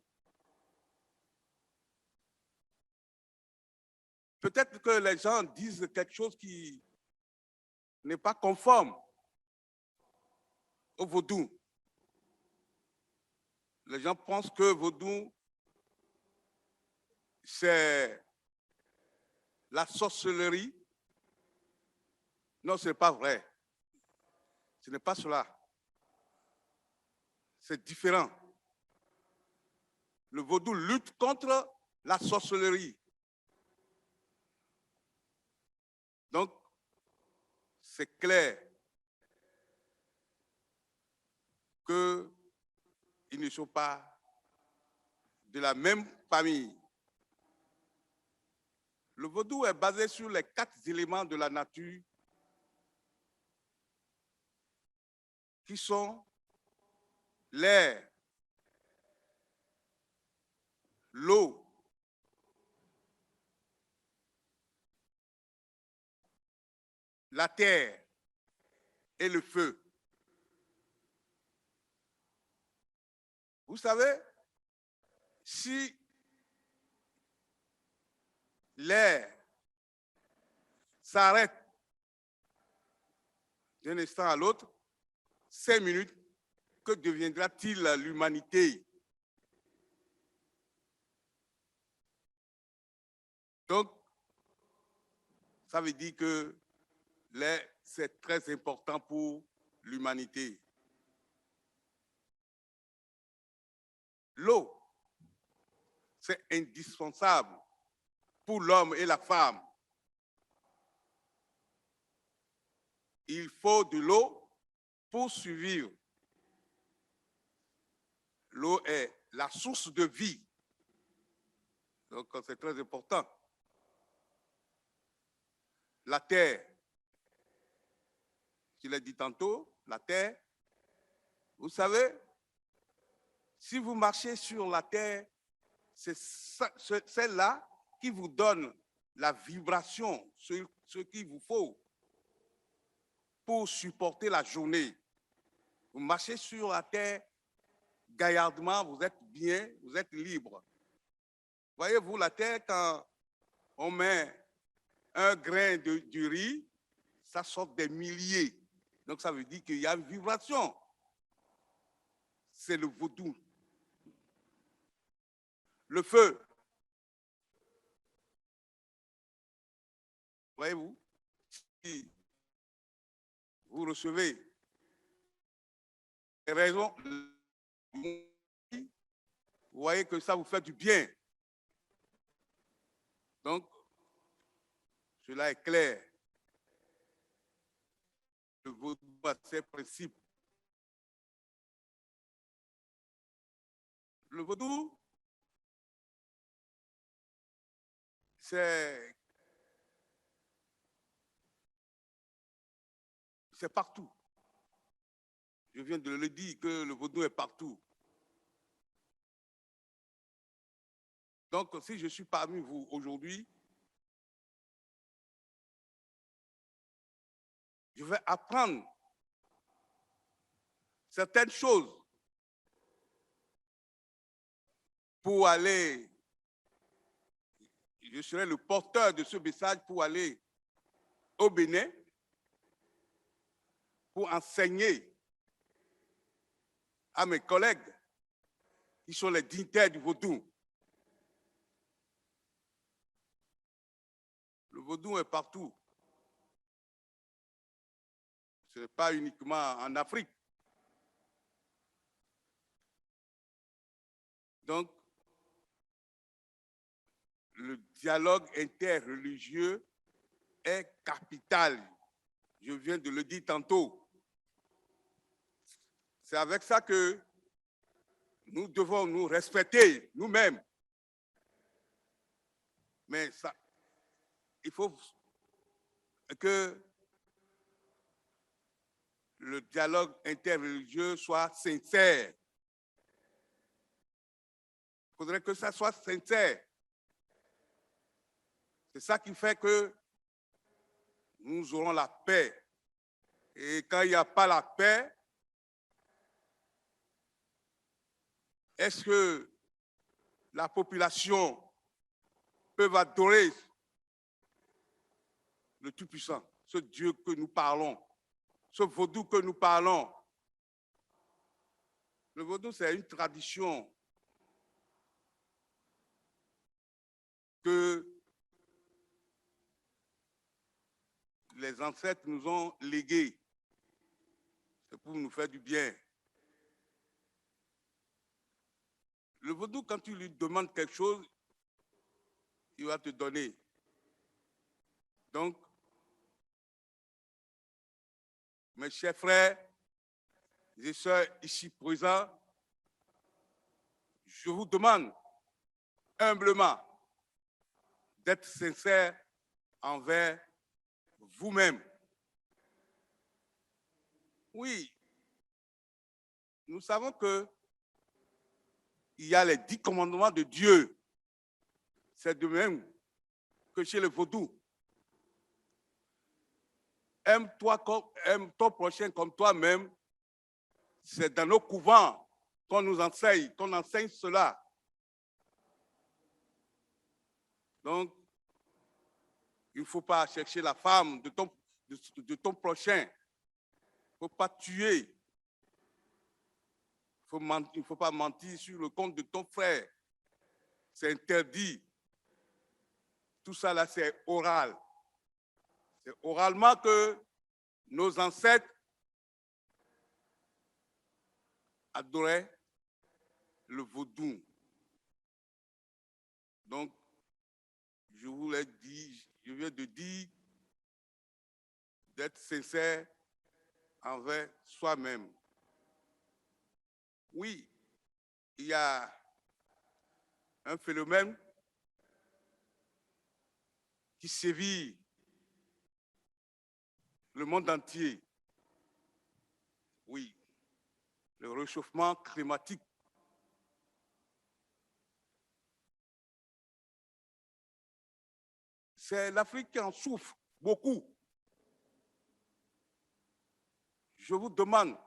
Peut-être que les gens disent quelque chose qui n'est pas conforme au vaudou. Les gens pensent que vaudou, c'est la sorcellerie. Non, ce n'est pas vrai. Ce n'est pas cela. C'est différent. Le vaudou lutte contre la sorcellerie. Donc, c'est clair qu'ils ne sont pas de la même famille. Le vaudou est basé sur les 4 éléments de la nature qui sont l'air, l'eau, la terre et le feu. Vous savez, si l'air s'arrête d'un instant à l'autre, 5 minutes, que deviendra-t-il l'humanité? Donc, ça veut dire que l'air, c'est très important pour l'humanité. L'eau, c'est indispensable pour l'homme et la femme. Il faut de l'eau pour survivre. L'eau est la source de vie. Donc, c'est très important. La terre, je l'ai dit tantôt, la terre, vous savez, si vous marchez sur la terre, c'est celle-là qui vous donne la vibration, ce qu'il vous faut pour supporter la journée. Vous marchez sur la terre, gaillardement, vous êtes bien, vous êtes libre. Voyez-vous, la terre, quand on met un grain de riz, ça sort des milliers. Donc, ça veut dire qu'il y a une vibration. C'est le vaudou. Le feu. Voyez-vous, si vous recevez des raisons, vous voyez que ça vous fait du bien. Donc, cela est clair. Le vaudou a ses principes. Le vaudou, c'est partout. Je viens de le dire que le vaudou est partout. Donc, si je suis parmi vous aujourd'hui, je vais apprendre certaines choses pour aller, je serai le porteur de ce message pour aller au Bénin, pour enseigner à mes collègues qui sont les dignitaires du vaudou. Le vaudou est partout. Ce n'est pas uniquement en Afrique. Donc, le dialogue interreligieux est capital. Je viens de le dire tantôt. C'est avec ça que nous devons nous respecter nous-mêmes. Mais ça, il faut que le dialogue interreligieux soit sincère. Il faudrait que ça soit sincère. C'est ça qui fait que nous aurons la paix. Et quand il n'y a pas la paix, est-ce que la population peut adorer le Tout-Puissant, ce Dieu que nous parlons, ce vaudou que nous parlons? Le vaudou, c'est une tradition que les ancêtres nous ont légué. C'est pour nous faire du bien. Le vaudou, quand tu lui demandes quelque chose, il va te donner. Donc, mes chers frères et sœurs ici présents, je vous demande humblement d'être sincère envers vous-même. Oui, nous savons que il y a les 10 commandements de Dieu. C'est de même que chez le vaudou. Aime ton prochain comme toi-même. C'est dans nos couvents qu'on nous enseigne cela. Donc, il ne faut pas chercher la femme de ton prochain. Il ne faut pas tuer. Il ne faut pas mentir sur le compte de ton frère. C'est interdit. Tout ça là, c'est oral. C'est oralement que nos ancêtres adoraient le vaudou. Donc, je vous l'ai dit, je viens de dire d'être sincère envers soi-même. Oui, il y a un phénomène qui sévit le monde entier. Oui, le réchauffement climatique. C'est l'Afrique qui en souffre beaucoup. Je vous demande,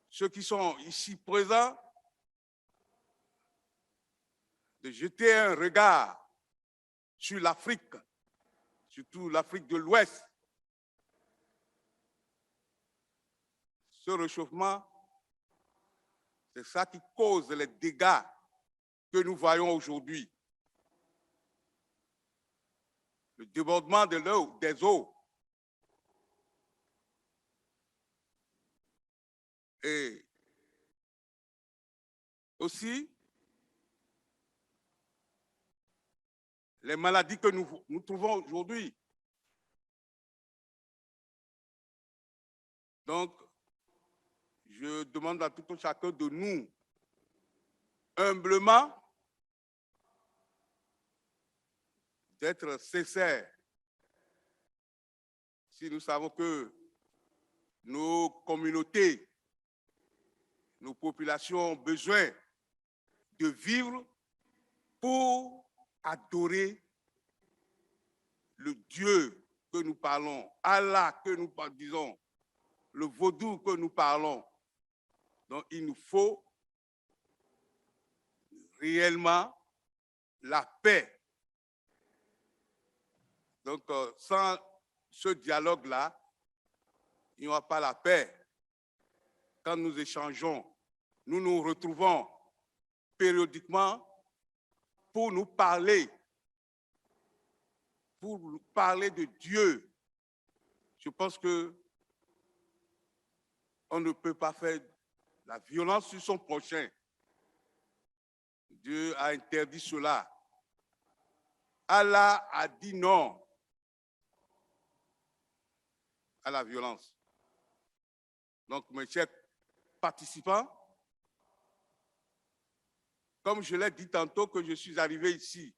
ceux qui sont ici présents, de jeter un regard sur l'Afrique, surtout l'Afrique de l'Ouest. Ce réchauffement, c'est ça qui cause les dégâts que nous voyons aujourd'hui. Le débordement de l'eau, des eaux. Et aussi, les maladies que nous trouvons aujourd'hui. Donc, je demande à tout un chacun de nous, humblement, d'être sincère. Si nous savons que nos communautés, nos populations ont besoin de vivre pour adorer le Dieu que nous parlons, Allah que nous disons, le vaudou que nous parlons. Donc, il nous faut réellement la paix. Donc, sans ce dialogue-là, il n'y aura pas la paix. Quand nous échangeons, nous nous retrouvons périodiquement pour nous parler de Dieu. Je pense que on ne peut pas faire la violence sur son prochain. Dieu a interdit cela. Allah a dit non à la violence. Donc, mes chers participants, comme je l'ai dit tantôt que je suis arrivé ici,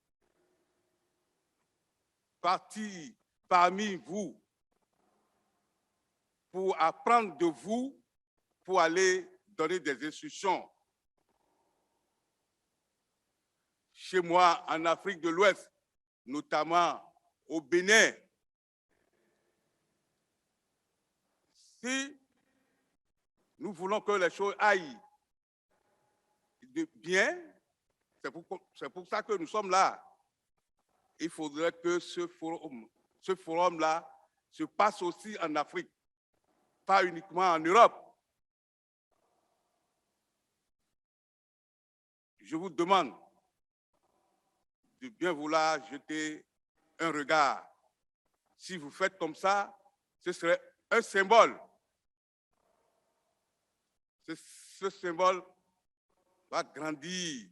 parti parmi vous pour apprendre de vous, pour aller donner des instructions. Chez moi, en Afrique de l'Ouest, notamment au Bénin, si nous voulons que les choses aillent de bien, c'est pour ça que nous sommes là. Il faudrait que ce forum-là se passe aussi en Afrique, pas uniquement en Europe. Je vous demande de bien vouloir jeter un regard si vous faites comme ça, ce serait un symbole. Ce symbole va grandir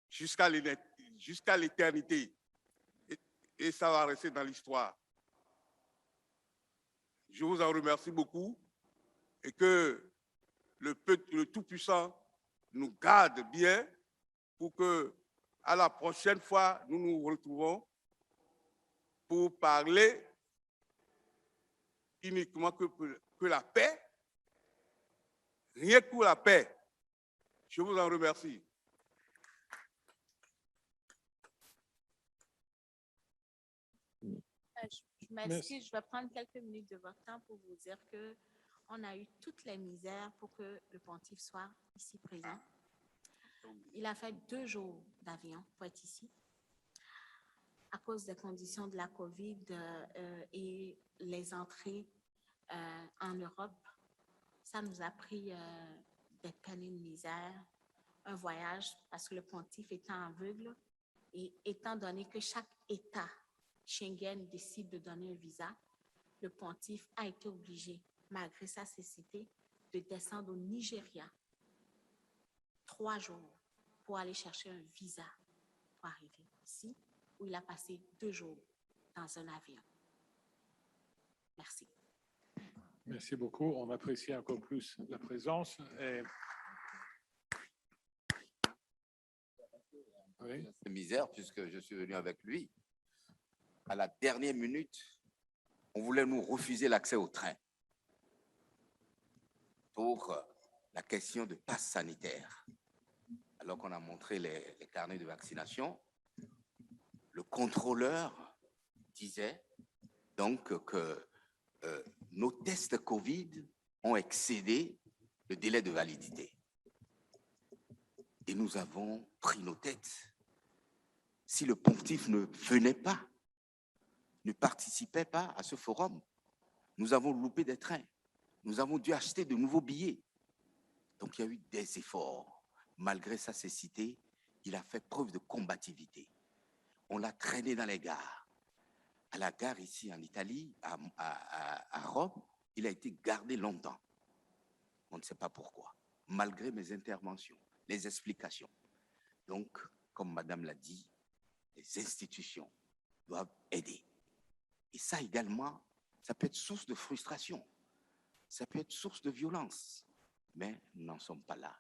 jusqu'à l'éternité. Et ça va rester dans l'histoire. Je vous en remercie beaucoup et que le Tout-Puissant nous garde bien pour que, à la prochaine fois, nous nous retrouvons pour parler uniquement que la paix, rien que pour la paix. Je vous en remercie. Je m'excuse, je vais prendre quelques minutes de votre temps pour vous dire que on a eu toutes les misères pour que le pontife soit ici présent. Il a fait 2 jours d'avion pour être ici. À cause des conditions de la COVID et les entrées en Europe, ça nous a pris des peines et de misère, un voyage, parce que le pontife étant aveugle et étant donné que chaque État Schengen décide de donner un visa, le pontife a été obligé, malgré sa cécité, de descendre au Nigeria 3 jours pour aller chercher un visa pour arriver ici, où il a passé 2 jours dans un avion. Merci. Merci beaucoup. On apprécie encore plus la présence. Et... Oui. C'est misère puisque je suis venu avec lui. À la dernière minute, on voulait nous refuser l'accès au train pour la question de passe sanitaire. Alors qu'on a montré les carnets de vaccination, le contrôleur disait donc que nos tests Covid ont excédé le délai de validité. Et nous avons pris nos têtes. Si le pontife ne venait pas, ne participait pas à ce forum, nous avons loupé des trains. Nous avons dû acheter de nouveaux billets. Donc il y a eu des efforts. Malgré sa cécité, il a fait preuve de combativité. On l'a traîné dans les gares. À la gare ici en Italie, à Rome, il a été gardé longtemps. On ne sait pas pourquoi, malgré mes interventions, les explications. Donc, comme Madame l'a dit, les institutions doivent aider. Et ça également, ça peut être source de frustration, ça peut être source de violence, mais nous n'en sommes pas là.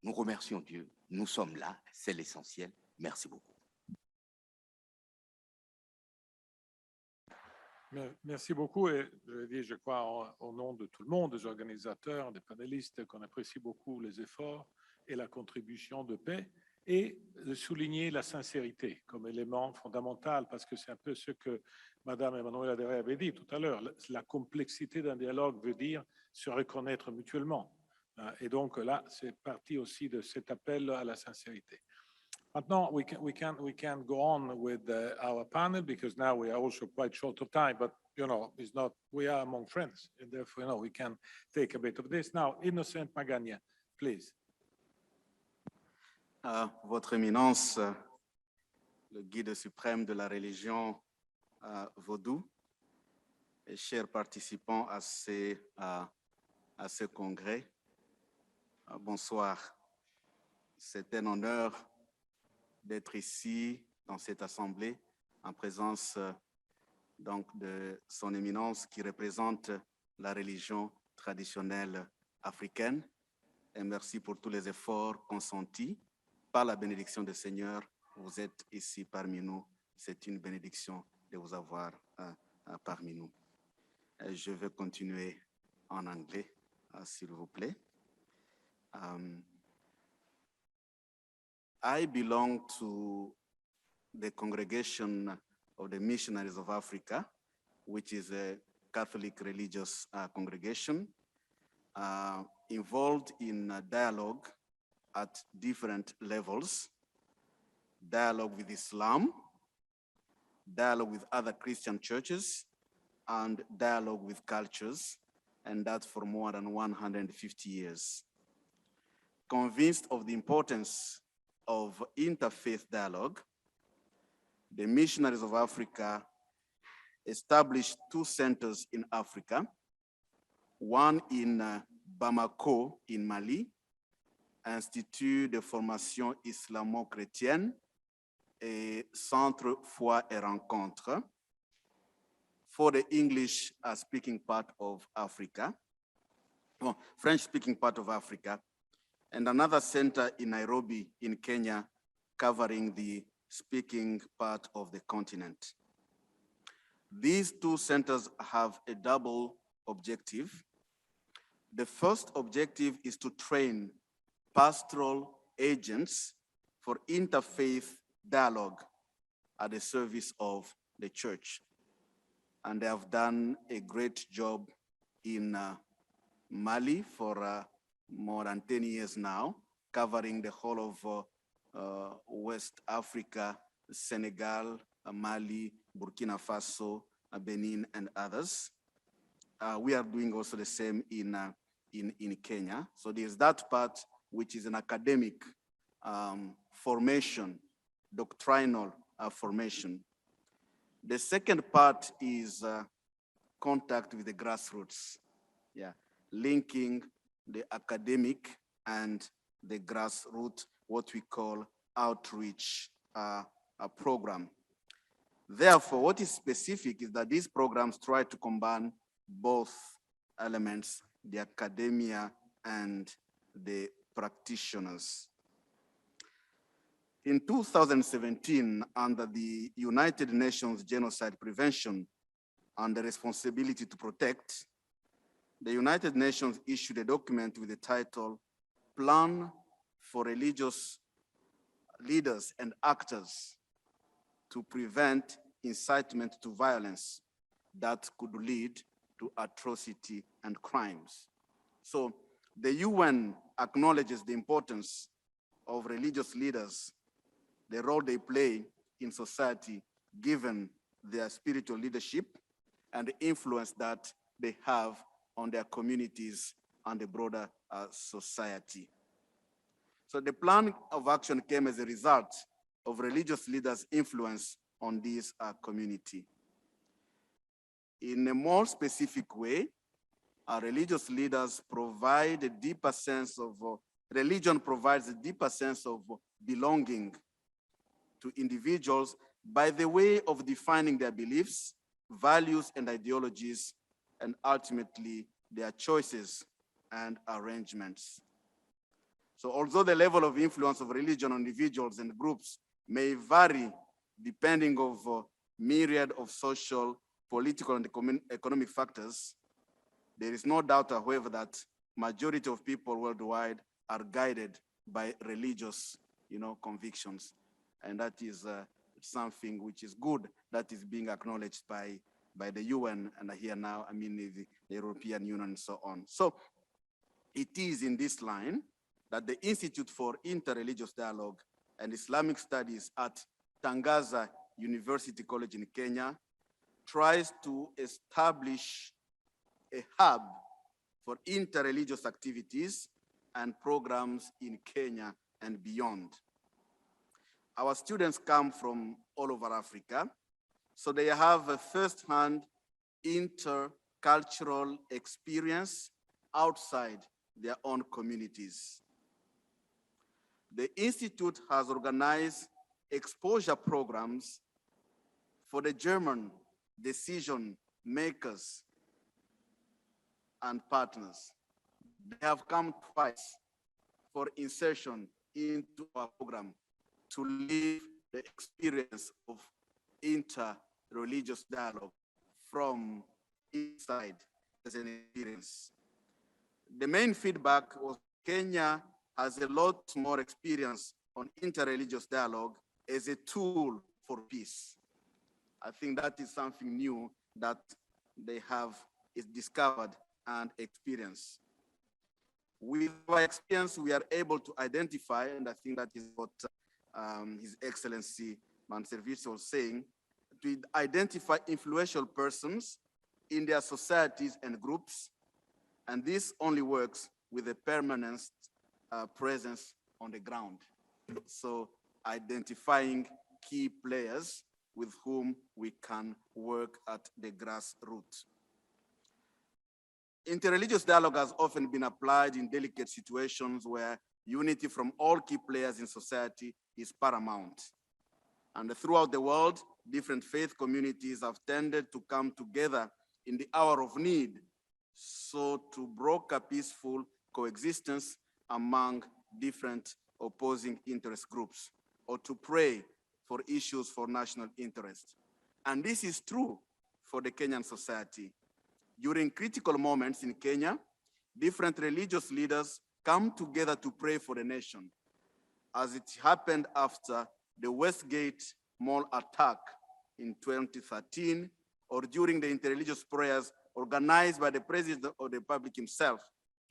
Nous remercions Dieu, nous sommes là, c'est l'essentiel. Merci beaucoup. Merci beaucoup et je crois au nom de tout le monde, des organisateurs, des panélistes, qu'on apprécie beaucoup les efforts et la contribution de paix et de souligner la sincérité comme élément fondamental parce que c'est un peu ce que Madame Emmanuelle Adéré avait dit tout à l'heure. La complexité d'un dialogue veut dire se reconnaître mutuellement. Et donc là, c'est parti aussi de cet appel à la sincérité. Maintenant, we can go on with our panel because now we are also quite short of time, but it's not, we are among friends, and therefore, we can take a bit of this. Now, Innocent Magagna, please. Votre Éminence, le guide suprême de la religion vaudou, et chers participants à ce congrès, bonsoir. C'est un honneur d'être ici dans cette assemblée en présence donc de son éminence qui représente la religion traditionnelle africaine. Et merci pour tous les efforts consentis. Par la bénédiction du Seigneur, vous êtes ici parmi nous. C'est une bénédiction de vous avoir parmi nous. Je vais continuer en anglais, s'il vous plaît. I belong to the Congregation of the Missionaries of Africa, which is a Catholic religious congregation involved in dialogue at different levels, dialogue with Islam, dialogue with other Christian churches, and dialogue with cultures, and that for more than 150 years. Convinced of the importance of interfaith dialogue, the Missionaries of Africa established 2 centers in Africa, one in Bamako in Mali, Institut de formation islamo-chrétienne et Centre Foi et Rencontre for the English speaking part of Africa, French speaking part of Africa, and another center in Nairobi in Kenya covering the speaking part of the continent. These 2 centers have a double objective. The first objective is to train pastoral agents for interfaith dialogue at the service of the church. And they have done a great job in Mali for more than 10 years now, covering the whole of West Africa, Senegal, Mali, Burkina Faso, Benin, and others. We are doing also the same in Kenya. So there's that part, which is an academic formation, doctrinal formation. The second part is contact with the grassroots, linking the academic and the grassroots, what we call outreach program. Therefore, what is specific is that these programs try to combine both elements, the academia and the practitioners. In 2017, under the United Nations Genocide Prevention and the Responsibility to Protect, the United Nations issued a document with the title, Plan for Religious Leaders and Actors to Prevent Incitement to Violence that could lead to atrocity and crimes. So the UN acknowledges the importance of religious leaders, the role they play in society, given their spiritual leadership and the influence that they have on their communities and the broader society. So the plan of action came as a result of religious leaders' influence on this community. In a more specific way, our religious leaders provide a deeper sense of, religion provides a deeper sense of belonging to individuals by the way of defining their beliefs, values, and ideologies, and ultimately their choices and arrangements. So although the level of influence of religion on individuals and groups may vary depending on myriad of social, political, and economic factors, there is no doubt, however, that majority of people worldwide are guided by religious, convictions. And that is something which is good, that is being acknowledged by the UN, and here now, the European Union and so on. So it is in this line that the Institute for Interreligious Dialogue and Islamic Studies at Tangaza University College in Kenya tries to establish a hub for interreligious activities and programs in Kenya and beyond. Our students come from all over Africa, so they have a first-hand intercultural experience outside their own communities. The Institute has organized exposure programs for the German decision makers and partners. They have come twice for insertion into our program to live the experience of inter-religious dialogue from inside as an experience. The main feedback was Kenya has a lot more experience on interreligious dialogue as a tool for peace. I think that is something new that they have discovered and experienced. With our experience, we are able to identify, and I think that is what His Excellency Manservisi was saying, to identify influential persons in their societies and groups, and this only works with a permanent presence on the ground. So identifying key players with whom we can work at the grassroots. Interreligious dialogue has often been applied in delicate situations where unity from all key players in society is paramount. And throughout the world, different faith communities have tended to come together in the hour of need, so to broker peaceful coexistence among different opposing interest groups, or to pray for issues for national interest. And this is true for the Kenyan society. During critical moments in Kenya, different religious leaders come together to pray for the nation, as it happened after the Westgate Mall attack in 2013, or during the interreligious prayers organized by the President of the Republic himself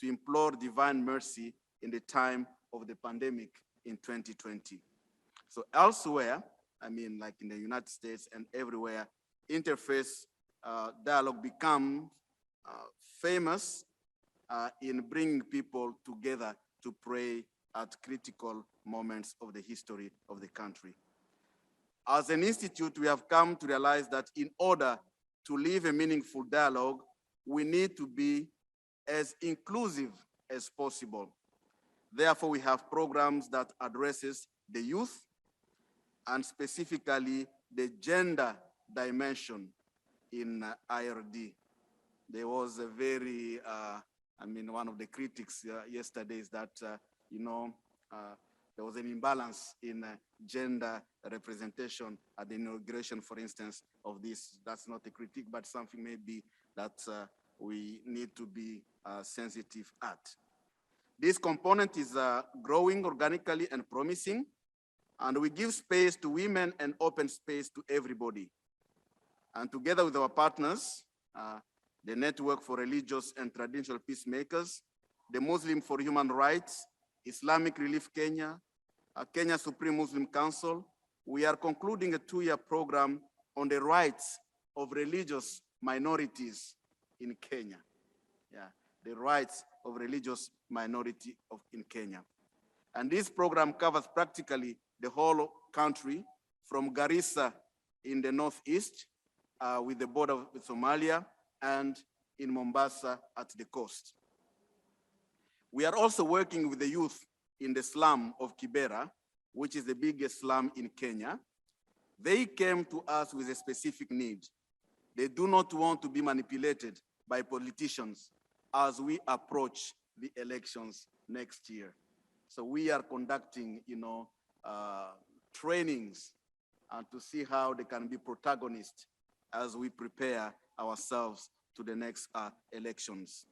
to implore divine mercy in the time of the pandemic in 2020. So elsewhere, I mean, like in the United States and everywhere, interfaith dialogue becomes famous in bringing people together to pray at critical moments of the history of the country. As an institute, we have come to realize that in order to live a meaningful dialogue, we need to be as inclusive as possible. Therefore, we have programs that addresses the youth and specifically the gender dimension in IRD. There was a very, one of the critics yesterday is that, there was an imbalance in gender representation at the inauguration, for instance, of this. That's not a critique, but something maybe that we need to be sensitive at. This component is growing organically and promising, and we give space to women and open space to everybody. And together with our partners, the Network for Religious and Traditional Peacemakers, the Muslim for Human Rights, Islamic Relief Kenya, Kenya Supreme Muslim Council, we are concluding a 2-year program on the rights of religious minorities in Kenya. Yeah, the rights of religious minority in Kenya. And this program covers practically the whole country, from Garissa in the northeast, with the border with Somalia, and in Mombasa at the coast. We are also working with the youth in the slum of Kibera, which is the biggest slum in Kenya. They came to us with a specific need. They do not want to be manipulated by politicians as we approach the elections next year. So we are conducting, trainings to see how they can be protagonists as we prepare ourselves to the next elections.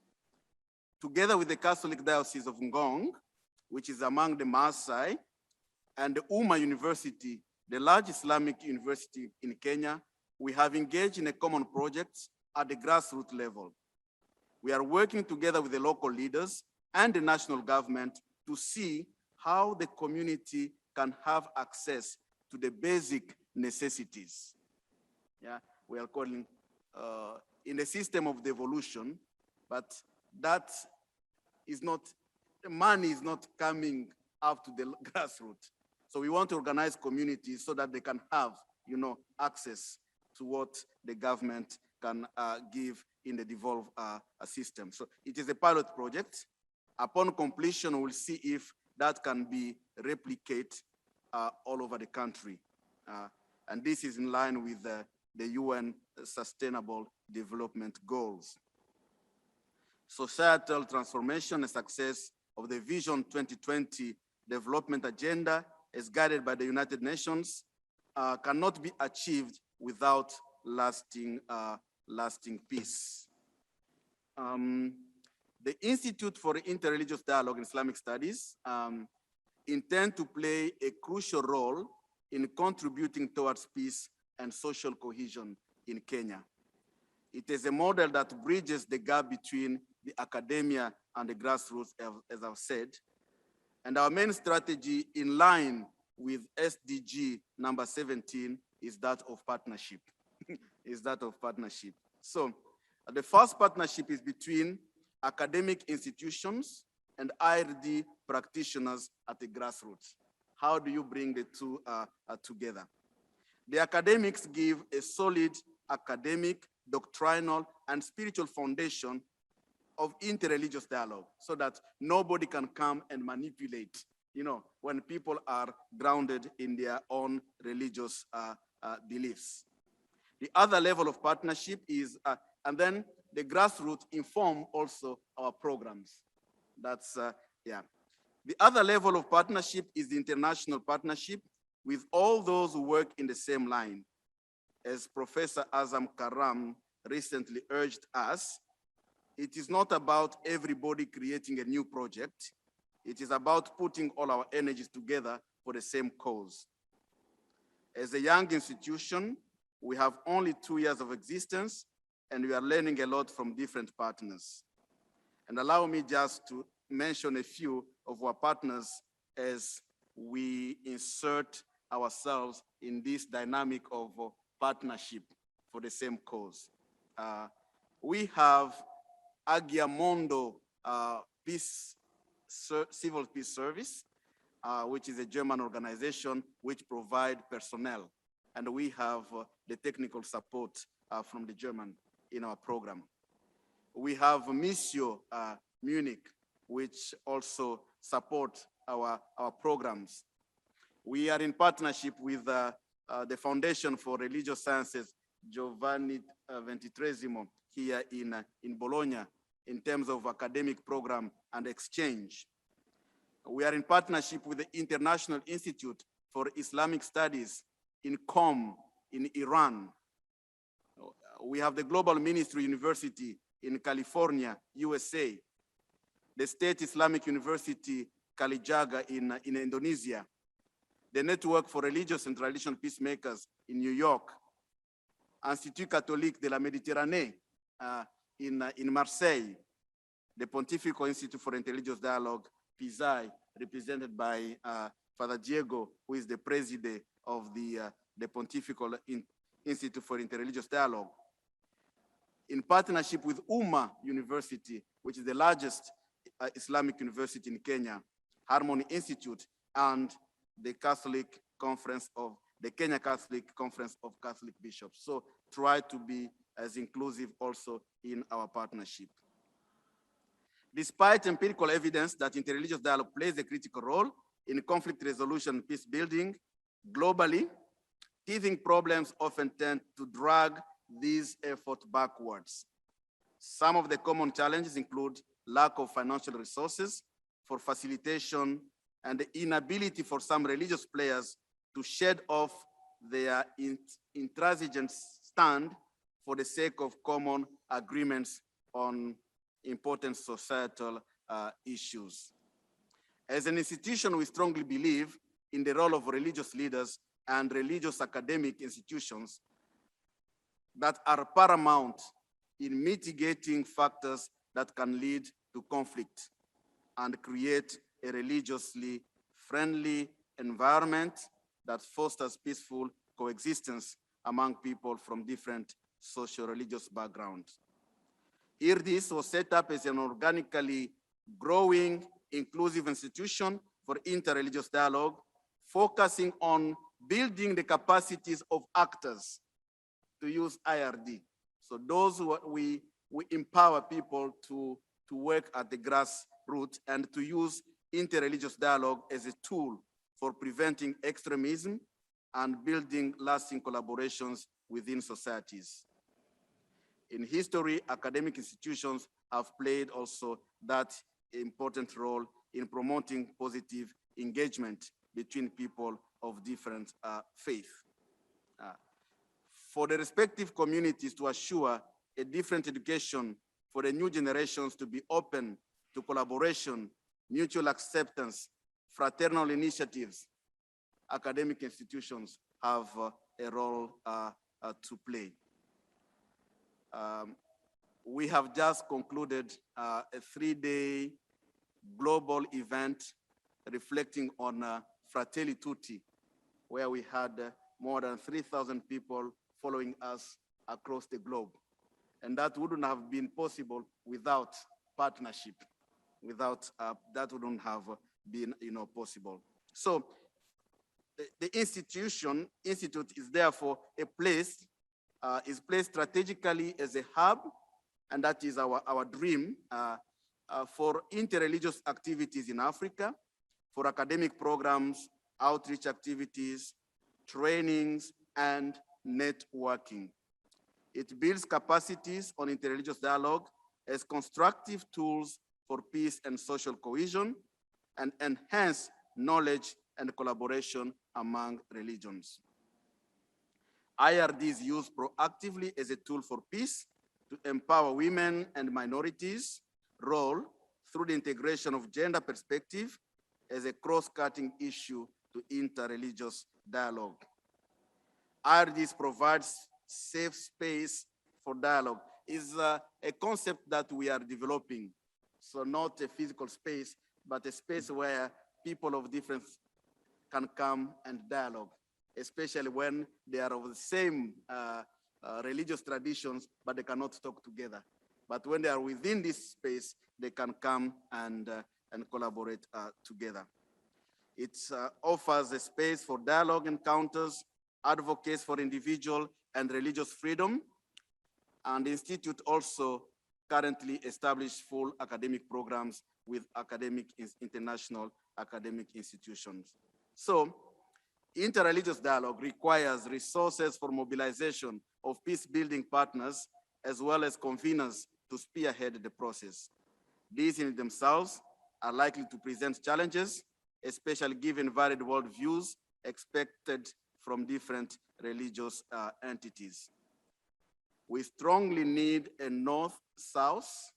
Together with the Catholic Diocese of Ngong, which is among the Maasai, and the Umma University, the large Islamic university in Kenya, we have engaged in a common project at the grassroots level. We are working together with the local leaders and the national government to see how the community can have access to the basic necessities. Yeah, we are calling in the system of devolution, but that is not, the money is not coming up to the grassroots. So we want to organize communities so that they can have, access to what the government can give in the devolved system. So it is a pilot project. Upon completion, we'll see if that can be replicated all over the country. And this is in line with the UN Sustainable Development Goals. Societal transformation and success of the Vision 2020 Development Agenda, as guided by the United Nations, cannot be achieved without lasting peace. The Institute for Interreligious Dialogue in Islamic Studies intend to play a crucial role in contributing towards peace and social cohesion in Kenya. It is a model that bridges the gap between the academia and the grassroots, as I've said. And our main strategy, in line with SDG number 17, is that of partnership. So the first partnership is between academic institutions and IRD practitioners at the grassroots. How do you bring the two together? The academics give a solid academic, doctrinal, and spiritual foundation of interreligious dialogue so that nobody can come and manipulate, when people are grounded in their own religious beliefs. The other level of partnership is, and then the grassroots inform also our programs. That's, yeah. The other level of partnership is the international partnership with all those who work in the same line. As Professor Azam Karam recently urged us, it is not about everybody creating a new project. It is about putting all our energies together for the same cause. As a young institution, we have only 2 years of existence, and we are learning a lot from different partners. And allow me just to mention a few of our partners as we insert ourselves in this dynamic of partnership for the same cause. We have Agiamondo Civil Peace Service, which is a German organization which provide personnel. And we have the technical support from the German in our program. We have Missio Munich, which also support our programs. We are in partnership with the Foundation for Religious Sciences, Giovanni XXIII, here in Bologna, in terms of academic program and exchange. We are in partnership with the International Institute for Islamic Studies in Qom, in Iran. We have the Global Ministry University in California, USA, the State Islamic University Kalijaga in Indonesia, the Network for Religious and Traditional Peacemakers in New York, Institut Catholique de la Méditerranée in Marseille, the Pontifical Institute for Interreligious Dialogue, PISAI, represented by Father Diego, who is the president of the Pontifical Institute for Interreligious Dialogue. In partnership with Umma University, which is the largest Islamic university in Kenya, Harmony Institute, and the Catholic Conference of the Kenya Catholic Conference of Catholic Bishops. So try to be as inclusive also in our partnership. Despite empirical evidence that interreligious dialogue plays a critical role in conflict resolution and peace building globally, teething problems often tend to drag these efforts backwards. Some of the common challenges include lack of financial resources for facilitation and the inability for some religious players to shed off their intransigent stand for the sake of common agreements on important societal issues. As an institution, we strongly believe in the role of religious leaders and religious academic institutions that are paramount in mitigating factors that can lead to conflict and create a religiously friendly environment that fosters peaceful coexistence among people from different socio-religious backgrounds. IRDIS was set up as an organically growing, inclusive institution for interreligious dialogue, focusing on building the capacities of actors to use IRD. So those who we empower people to work at the grassroots and to use interreligious dialogue as a tool for preventing extremism and building lasting collaborations within societies. In history, academic institutions have played also that important role in promoting positive engagement between people of different faith. For the respective communities to assure a different education for the new generations to be open to collaboration, mutual acceptance, fraternal initiatives, academic institutions have a role to play. We have just concluded a 3-day global event reflecting on Fratelli Tutti, where we had more than 3,000 people following us across the globe. And that wouldn't have been possible without partnership. Without that wouldn't have been possible. So the institute is therefore is placed strategically as a hub, and that is our dream for interreligious activities in Africa, for academic programs, outreach activities, trainings, and networking. It builds capacities on interreligious dialogue as constructive tools for peace and social cohesion, and enhance knowledge and collaboration among religions. IRD is used proactively as a tool for peace to empower women and minorities' role through the integration of gender perspective as a cross-cutting issue to interreligious dialogue. IRD provides safe space for dialogue. Is a concept that we are developing. So not a physical space, but a space where people of different can come and dialogue, especially when they are of the same religious traditions, but they cannot talk together. But when they are within this space, they can come and collaborate together. It offers a space for dialogue encounters, advocates for individual and religious freedom, and the Institute also currently established full academic programs with international academic institutions. So, interreligious dialogue requires resources for mobilization of peace-building partners as well as conveners to spearhead the process. These in themselves are likely to present challenges, especially given varied worldviews expected from different religious entities. We strongly need a North-South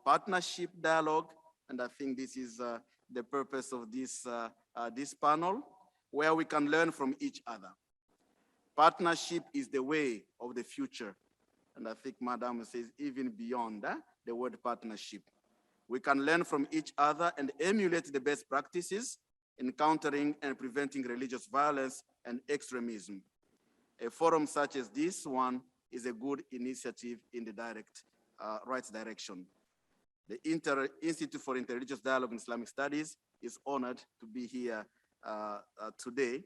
partnership dialogue, and I think this is the purpose of this panel, where we can learn from each other. Partnership is the way of the future, and I think Madam says even beyond the word partnership. We can learn from each other and emulate the best practices in countering and preventing religious violence and extremism. A forum such as this one is a good initiative in the right direction. The Institute for Interreligious Dialogue in Islamic Studies is honored to be here today,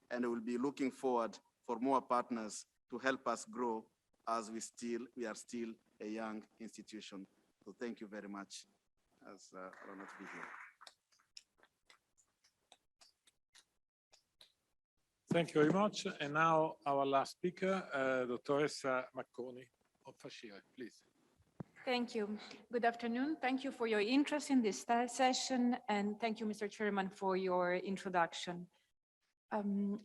and we'll be looking forward for more partners to help us grow as we are still a young institution. So thank you very much. It's an honor to be here. Thank you very much. And now our last speaker, Dottoressa Macconi of Fascire, please. Thank you. Good afternoon. Thank you for your interest in this session, and thank you, Mr. Chairman, for your introduction.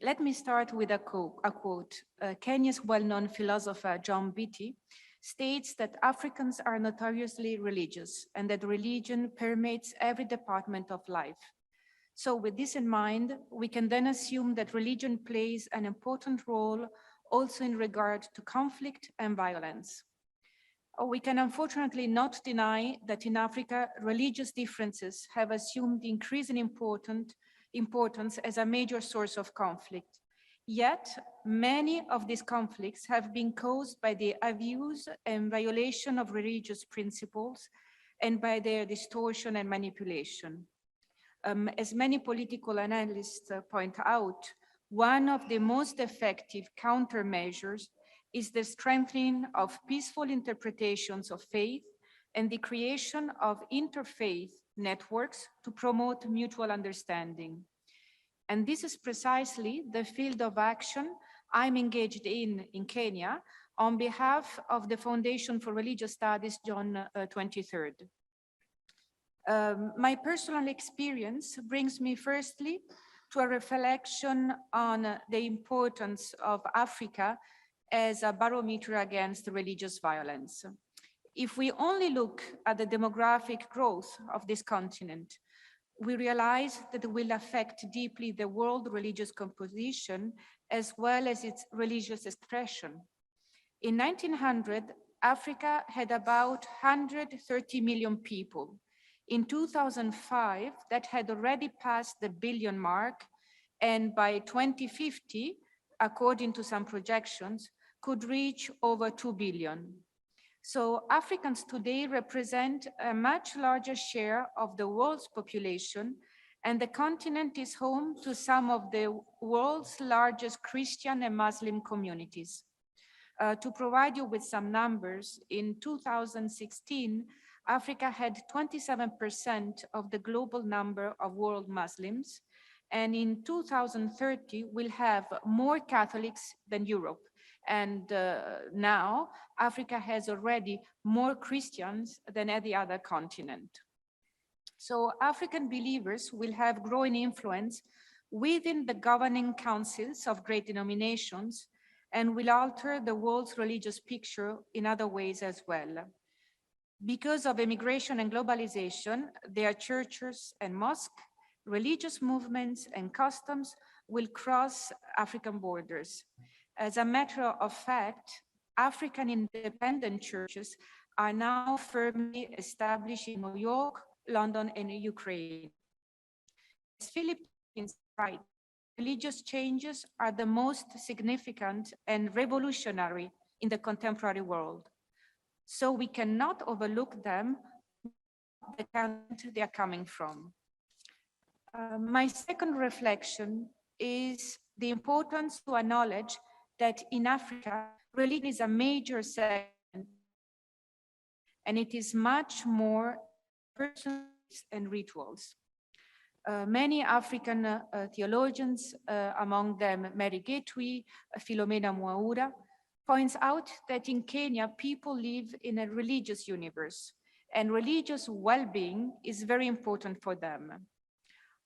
Let me start with a quote. Kenya's well-known philosopher, John Beatty, states that Africans are notoriously religious and that religion permeates every department of life. So with this in mind, we can then assume that religion plays an important role also in regard to conflict and violence. We can unfortunately not deny that in Africa, religious differences have assumed increasing importance as a major source of conflict. Yet, many of these conflicts have been caused by the abuse and violation of religious principles and by their distortion and manipulation. As many political analysts point out, one of the most effective countermeasures is the strengthening of peaceful interpretations of faith and the creation of interfaith networks to promote mutual understanding. And this is precisely the field of action I'm engaged in Kenya on behalf of the Foundation for Religious Studies, John 23rd. My personal experience brings me firstly to a reflection on the importance of Africa as a barometer against religious violence. If we only look at the demographic growth of this continent, we realize that it will affect deeply the world religious composition as well as its religious expression. In 1900, Africa had about 130 million people. In 2005, that had already passed the billion mark, and by 2050, according to some projections, could reach over 2 billion. So Africans today represent a much larger share of the world's population and the continent is home to some of the world's largest Christian and Muslim communities. To provide you with some numbers, in 2016, Africa had 27% of the global number of world Muslims, and in 2030, we'll have more Catholics than Europe. And now, Africa has already more Christians than any other continent. So African believers will have growing influence within the governing councils of great denominations and will alter the world's religious picture in other ways as well. Because of immigration and globalization, their churches and mosques, religious movements and customs will cross African borders. As a matter of fact, African independent churches are now firmly established in New York, London, and Ukraine. As Philippines right, religious changes are the most significant and revolutionary in the contemporary world. So we cannot overlook them, the country they are coming from. My second reflection is the importance to acknowledge that in Africa, religion is a major segment, and it is much more personal and rituals. Many African theologians, among them Mary Gateway, Philomena Mwaura, points out that in Kenya, people live in a religious universe, and religious well-being is very important for them.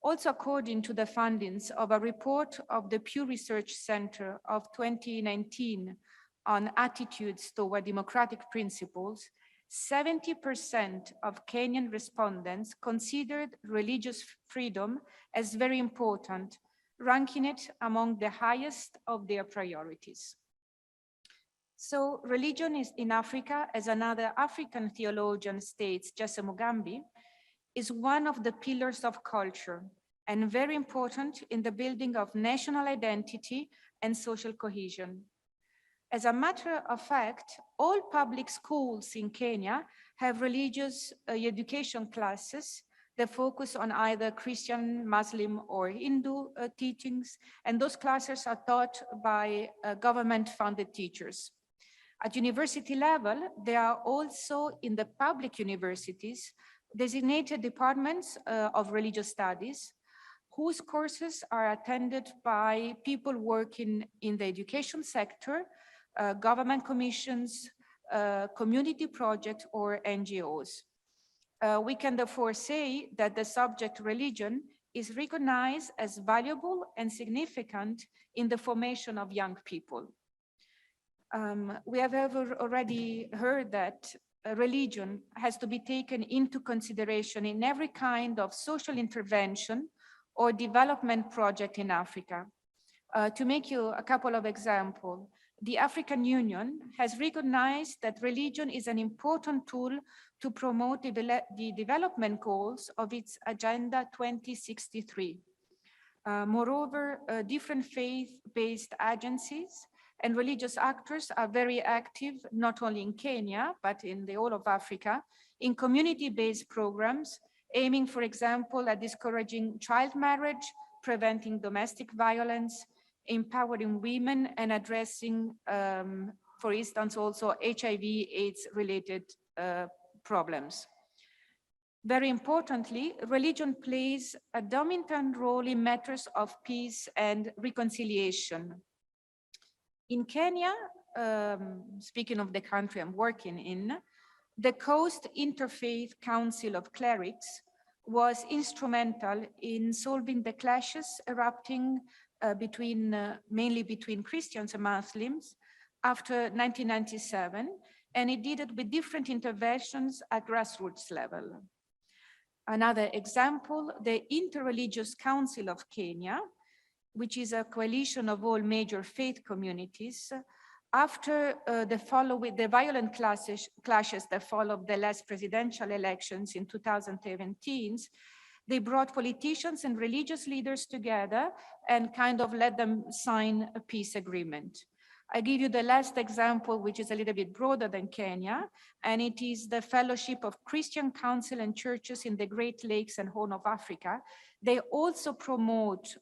Also, according to the findings of a report of the Pew Research Center of 2019 on attitudes toward democratic principles, 70% of Kenyan respondents considered religious freedom as very important, ranking it among the highest of their priorities. So religion is in Africa, as another African theologian states, Jesse Mugambi, is one of the pillars of culture and very important in the building of national identity and social cohesion. As a matter of fact, all public schools in Kenya have religious education classes that focus on either Christian, Muslim, or Hindu teachings, and those classes are taught by government-funded teachers. At university level, there are also in the public universities designated departments of religious studies, whose courses are attended by people working in the education sector, government commissions, community projects, or NGOs. We can therefore say that the subject religion is recognized as valuable and significant in the formation of young people. We have already heard that religion has to be taken into consideration in every kind of social intervention or development project in Africa. To make you a couple of examples, the African Union has recognized that religion is an important tool to promote the development goals of its Agenda 2063. Moreover, different faith-based agencies and religious actors are very active, not only in Kenya, but in the whole of Africa, in community-based programs, aiming, for example, at discouraging child marriage, preventing domestic violence, empowering women, and addressing, for instance, also HIV/AIDS-related problems. Very importantly, religion plays a dominant role in matters of peace and reconciliation. In Kenya, speaking of the country I'm working in, the Coast Interfaith Council of Clerics was instrumental in solving the clashes erupting mainly between Christians and Muslims after 1997, and it did it with different interventions at grassroots level. Another example, the Interreligious Council of Kenya, which is a coalition of all major faith communities, after the violent clashes that followed the last presidential elections in 2017, they brought politicians and religious leaders together and kind of let them sign a peace agreement. I give you the last example, which is a little bit broader than Kenya, and it is the Fellowship of Christian Council and Churches in the Great Lakes and Horn of Africa. They also promote,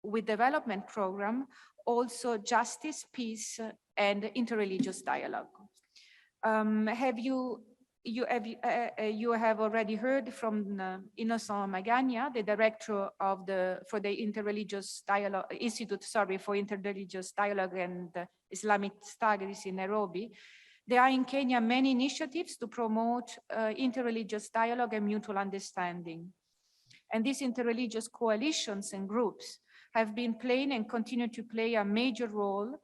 with development program, also justice, peace, and interreligious dialogue. You have already heard from Innocent Magagna, the director of for the Interreligious Dialogue Institute, for Interreligious Dialogue and Islamic Studies in Nairobi. There are in Kenya many initiatives to promote interreligious dialogue and mutual understanding. And these interreligious coalitions and groups have been playing and continue to play a major role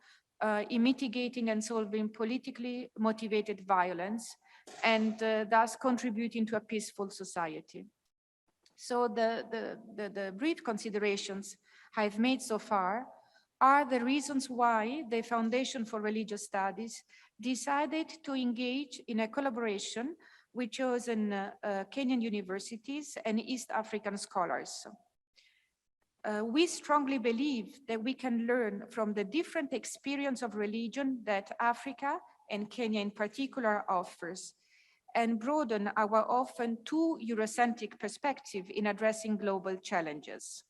in mitigating and solving politically motivated violence, and thus contributing to a peaceful society. So the brief considerations I've made so far are the reasons why the Foundation for Religious Studies decided to engage in a collaboration with chosen Kenyan universities and East African scholars. We strongly believe that we can learn from the different experience of religion that Africa and Kenya in particular offers, and broaden our often too Eurocentric perspective in addressing global challenges.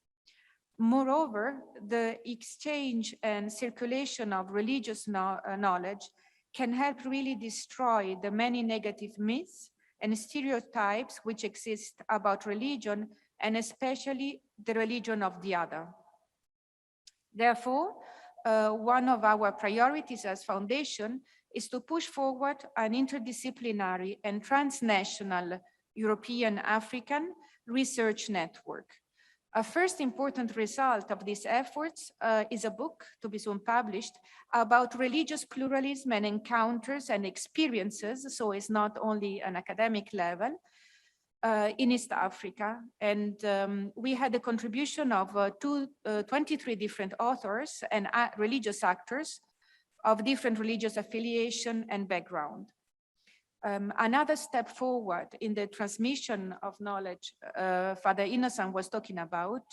Moreover, the exchange and circulation of religious knowledge can help really destroy the many negative myths and stereotypes which exist about religion, and especially the religion of the other. Therefore, one of our priorities as Foundation is to push forward an interdisciplinary and transnational European-African research network. A first important result of these efforts is a book to be soon published about religious pluralism and encounters and experiences, so it's not only an academic level, in East Africa. And we had the contribution of 23 different authors and religious actors of different religious affiliation and background. Another step forward in the transmission of knowledge Father Innocent was talking about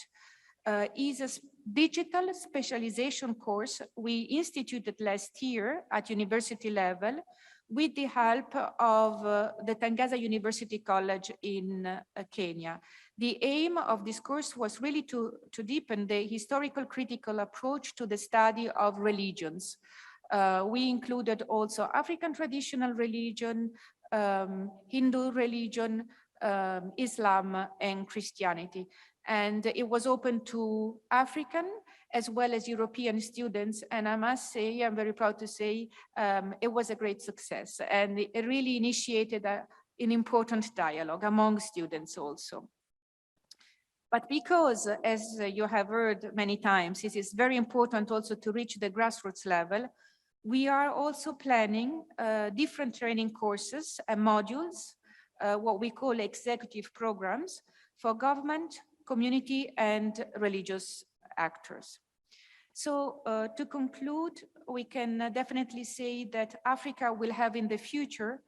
is a digital specialization course we instituted last year at university level with the help of the Tangaza University College in Kenya. The aim of this course was really to deepen the historical critical approach to the study of religions. We included also African traditional religion, Hindu religion, Islam, and Christianity. And it was open to African as well as European students. And I must say, I'm very proud to say, it was a great success. And it really initiated an important dialogue among students also. But because, as you have heard many times, it is very important also to reach the grassroots level, we are also planning different training courses and modules, what we call executive programs for government, community, and religious actors. So to conclude, we can definitely say that Africa will have in the future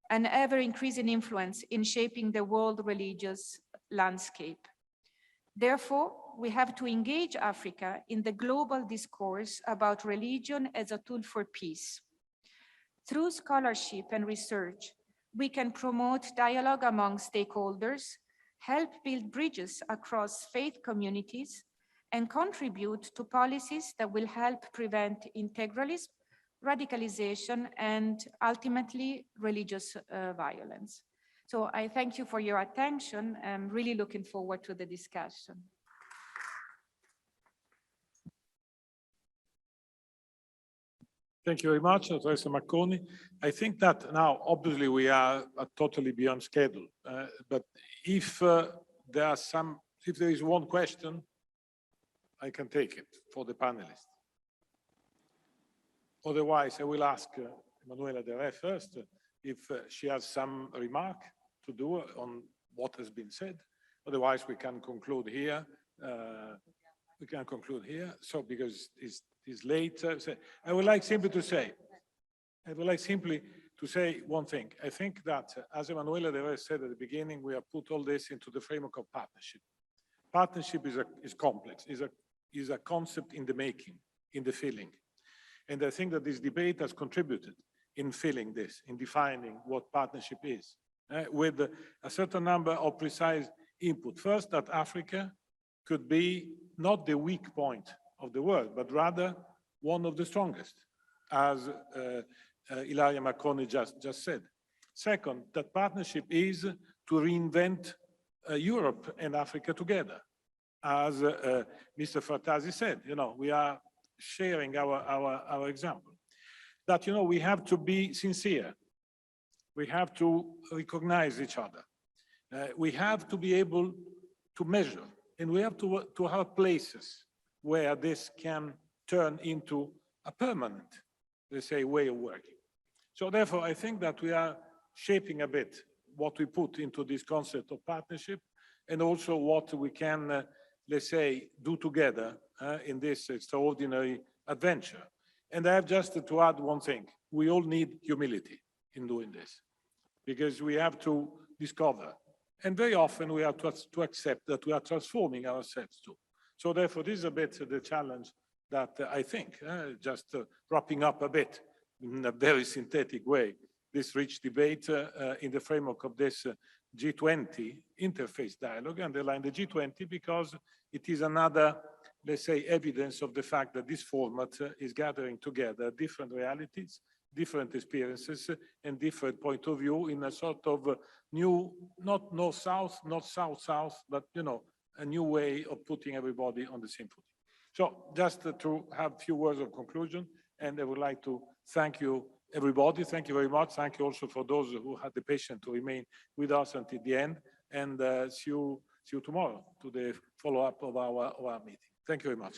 an ever-increasing influence in shaping the world religious landscape. Therefore, we have to engage Africa in the global discourse about religion as a tool for peace. Through scholarship and research, we can promote dialogue among stakeholders, help build bridges across faith communities, and contribute to policies that will help prevent integralism, radicalization, and ultimately religious violence. So I thank you for your attention. I'm really looking forward to the discussion. Thank you very much, Professor Macconi. I think that now, obviously, we are totally beyond schedule. But if there is one question, I can take it for the panelists. Otherwise, I will ask Emanuela De Re first if she has some remark to do on what has been said. Otherwise, we can conclude here. So because it's late, so I would like simply to say one thing. I think that, as Emanuela De Re said at the beginning, we have put all this into the framework of partnership. Partnership is complex, is a concept in the making, in the feeling. And I think that this debate has contributed in filling this, in defining what partnership is, with a certain number of precise input. First, that Africa could be not the weak point of the world, but rather one of the strongest, as Ilaria Marconi just said. Second, that partnership is to reinvent Europe and Africa together. As Mr. Frattasi said, we are sharing our example. That, we have to be sincere. We have to recognize each other. We have to be able to measure, and we have to have places where this can turn into a permanent, let's say, way of working. So therefore, I think that we are shaping a bit what we put into this concept of partnership, and also what we can, let's say, do together in this extraordinary adventure. And I have just to add one thing. We all need humility in doing this, because we have to discover. And very often we have to accept that we are transforming ourselves too. So therefore, this is a bit the challenge that I think, just wrapping up a bit in a very synthetic way, this rich debate in the framework of this G20 interface dialogue. Underline the G20 because it is another, let's say, evidence of the fact that this format is gathering together different realities, different experiences, and different point of view in a sort of new, not north-south, not south-south, but, a new way of putting everybody on the same footing. So just to have a few words of conclusion, and I would like to thank you, everybody. Thank you very much. Thank you also for those who had the patience to remain with us until the end, and see you tomorrow to the follow-up of our meeting. Thank you very much.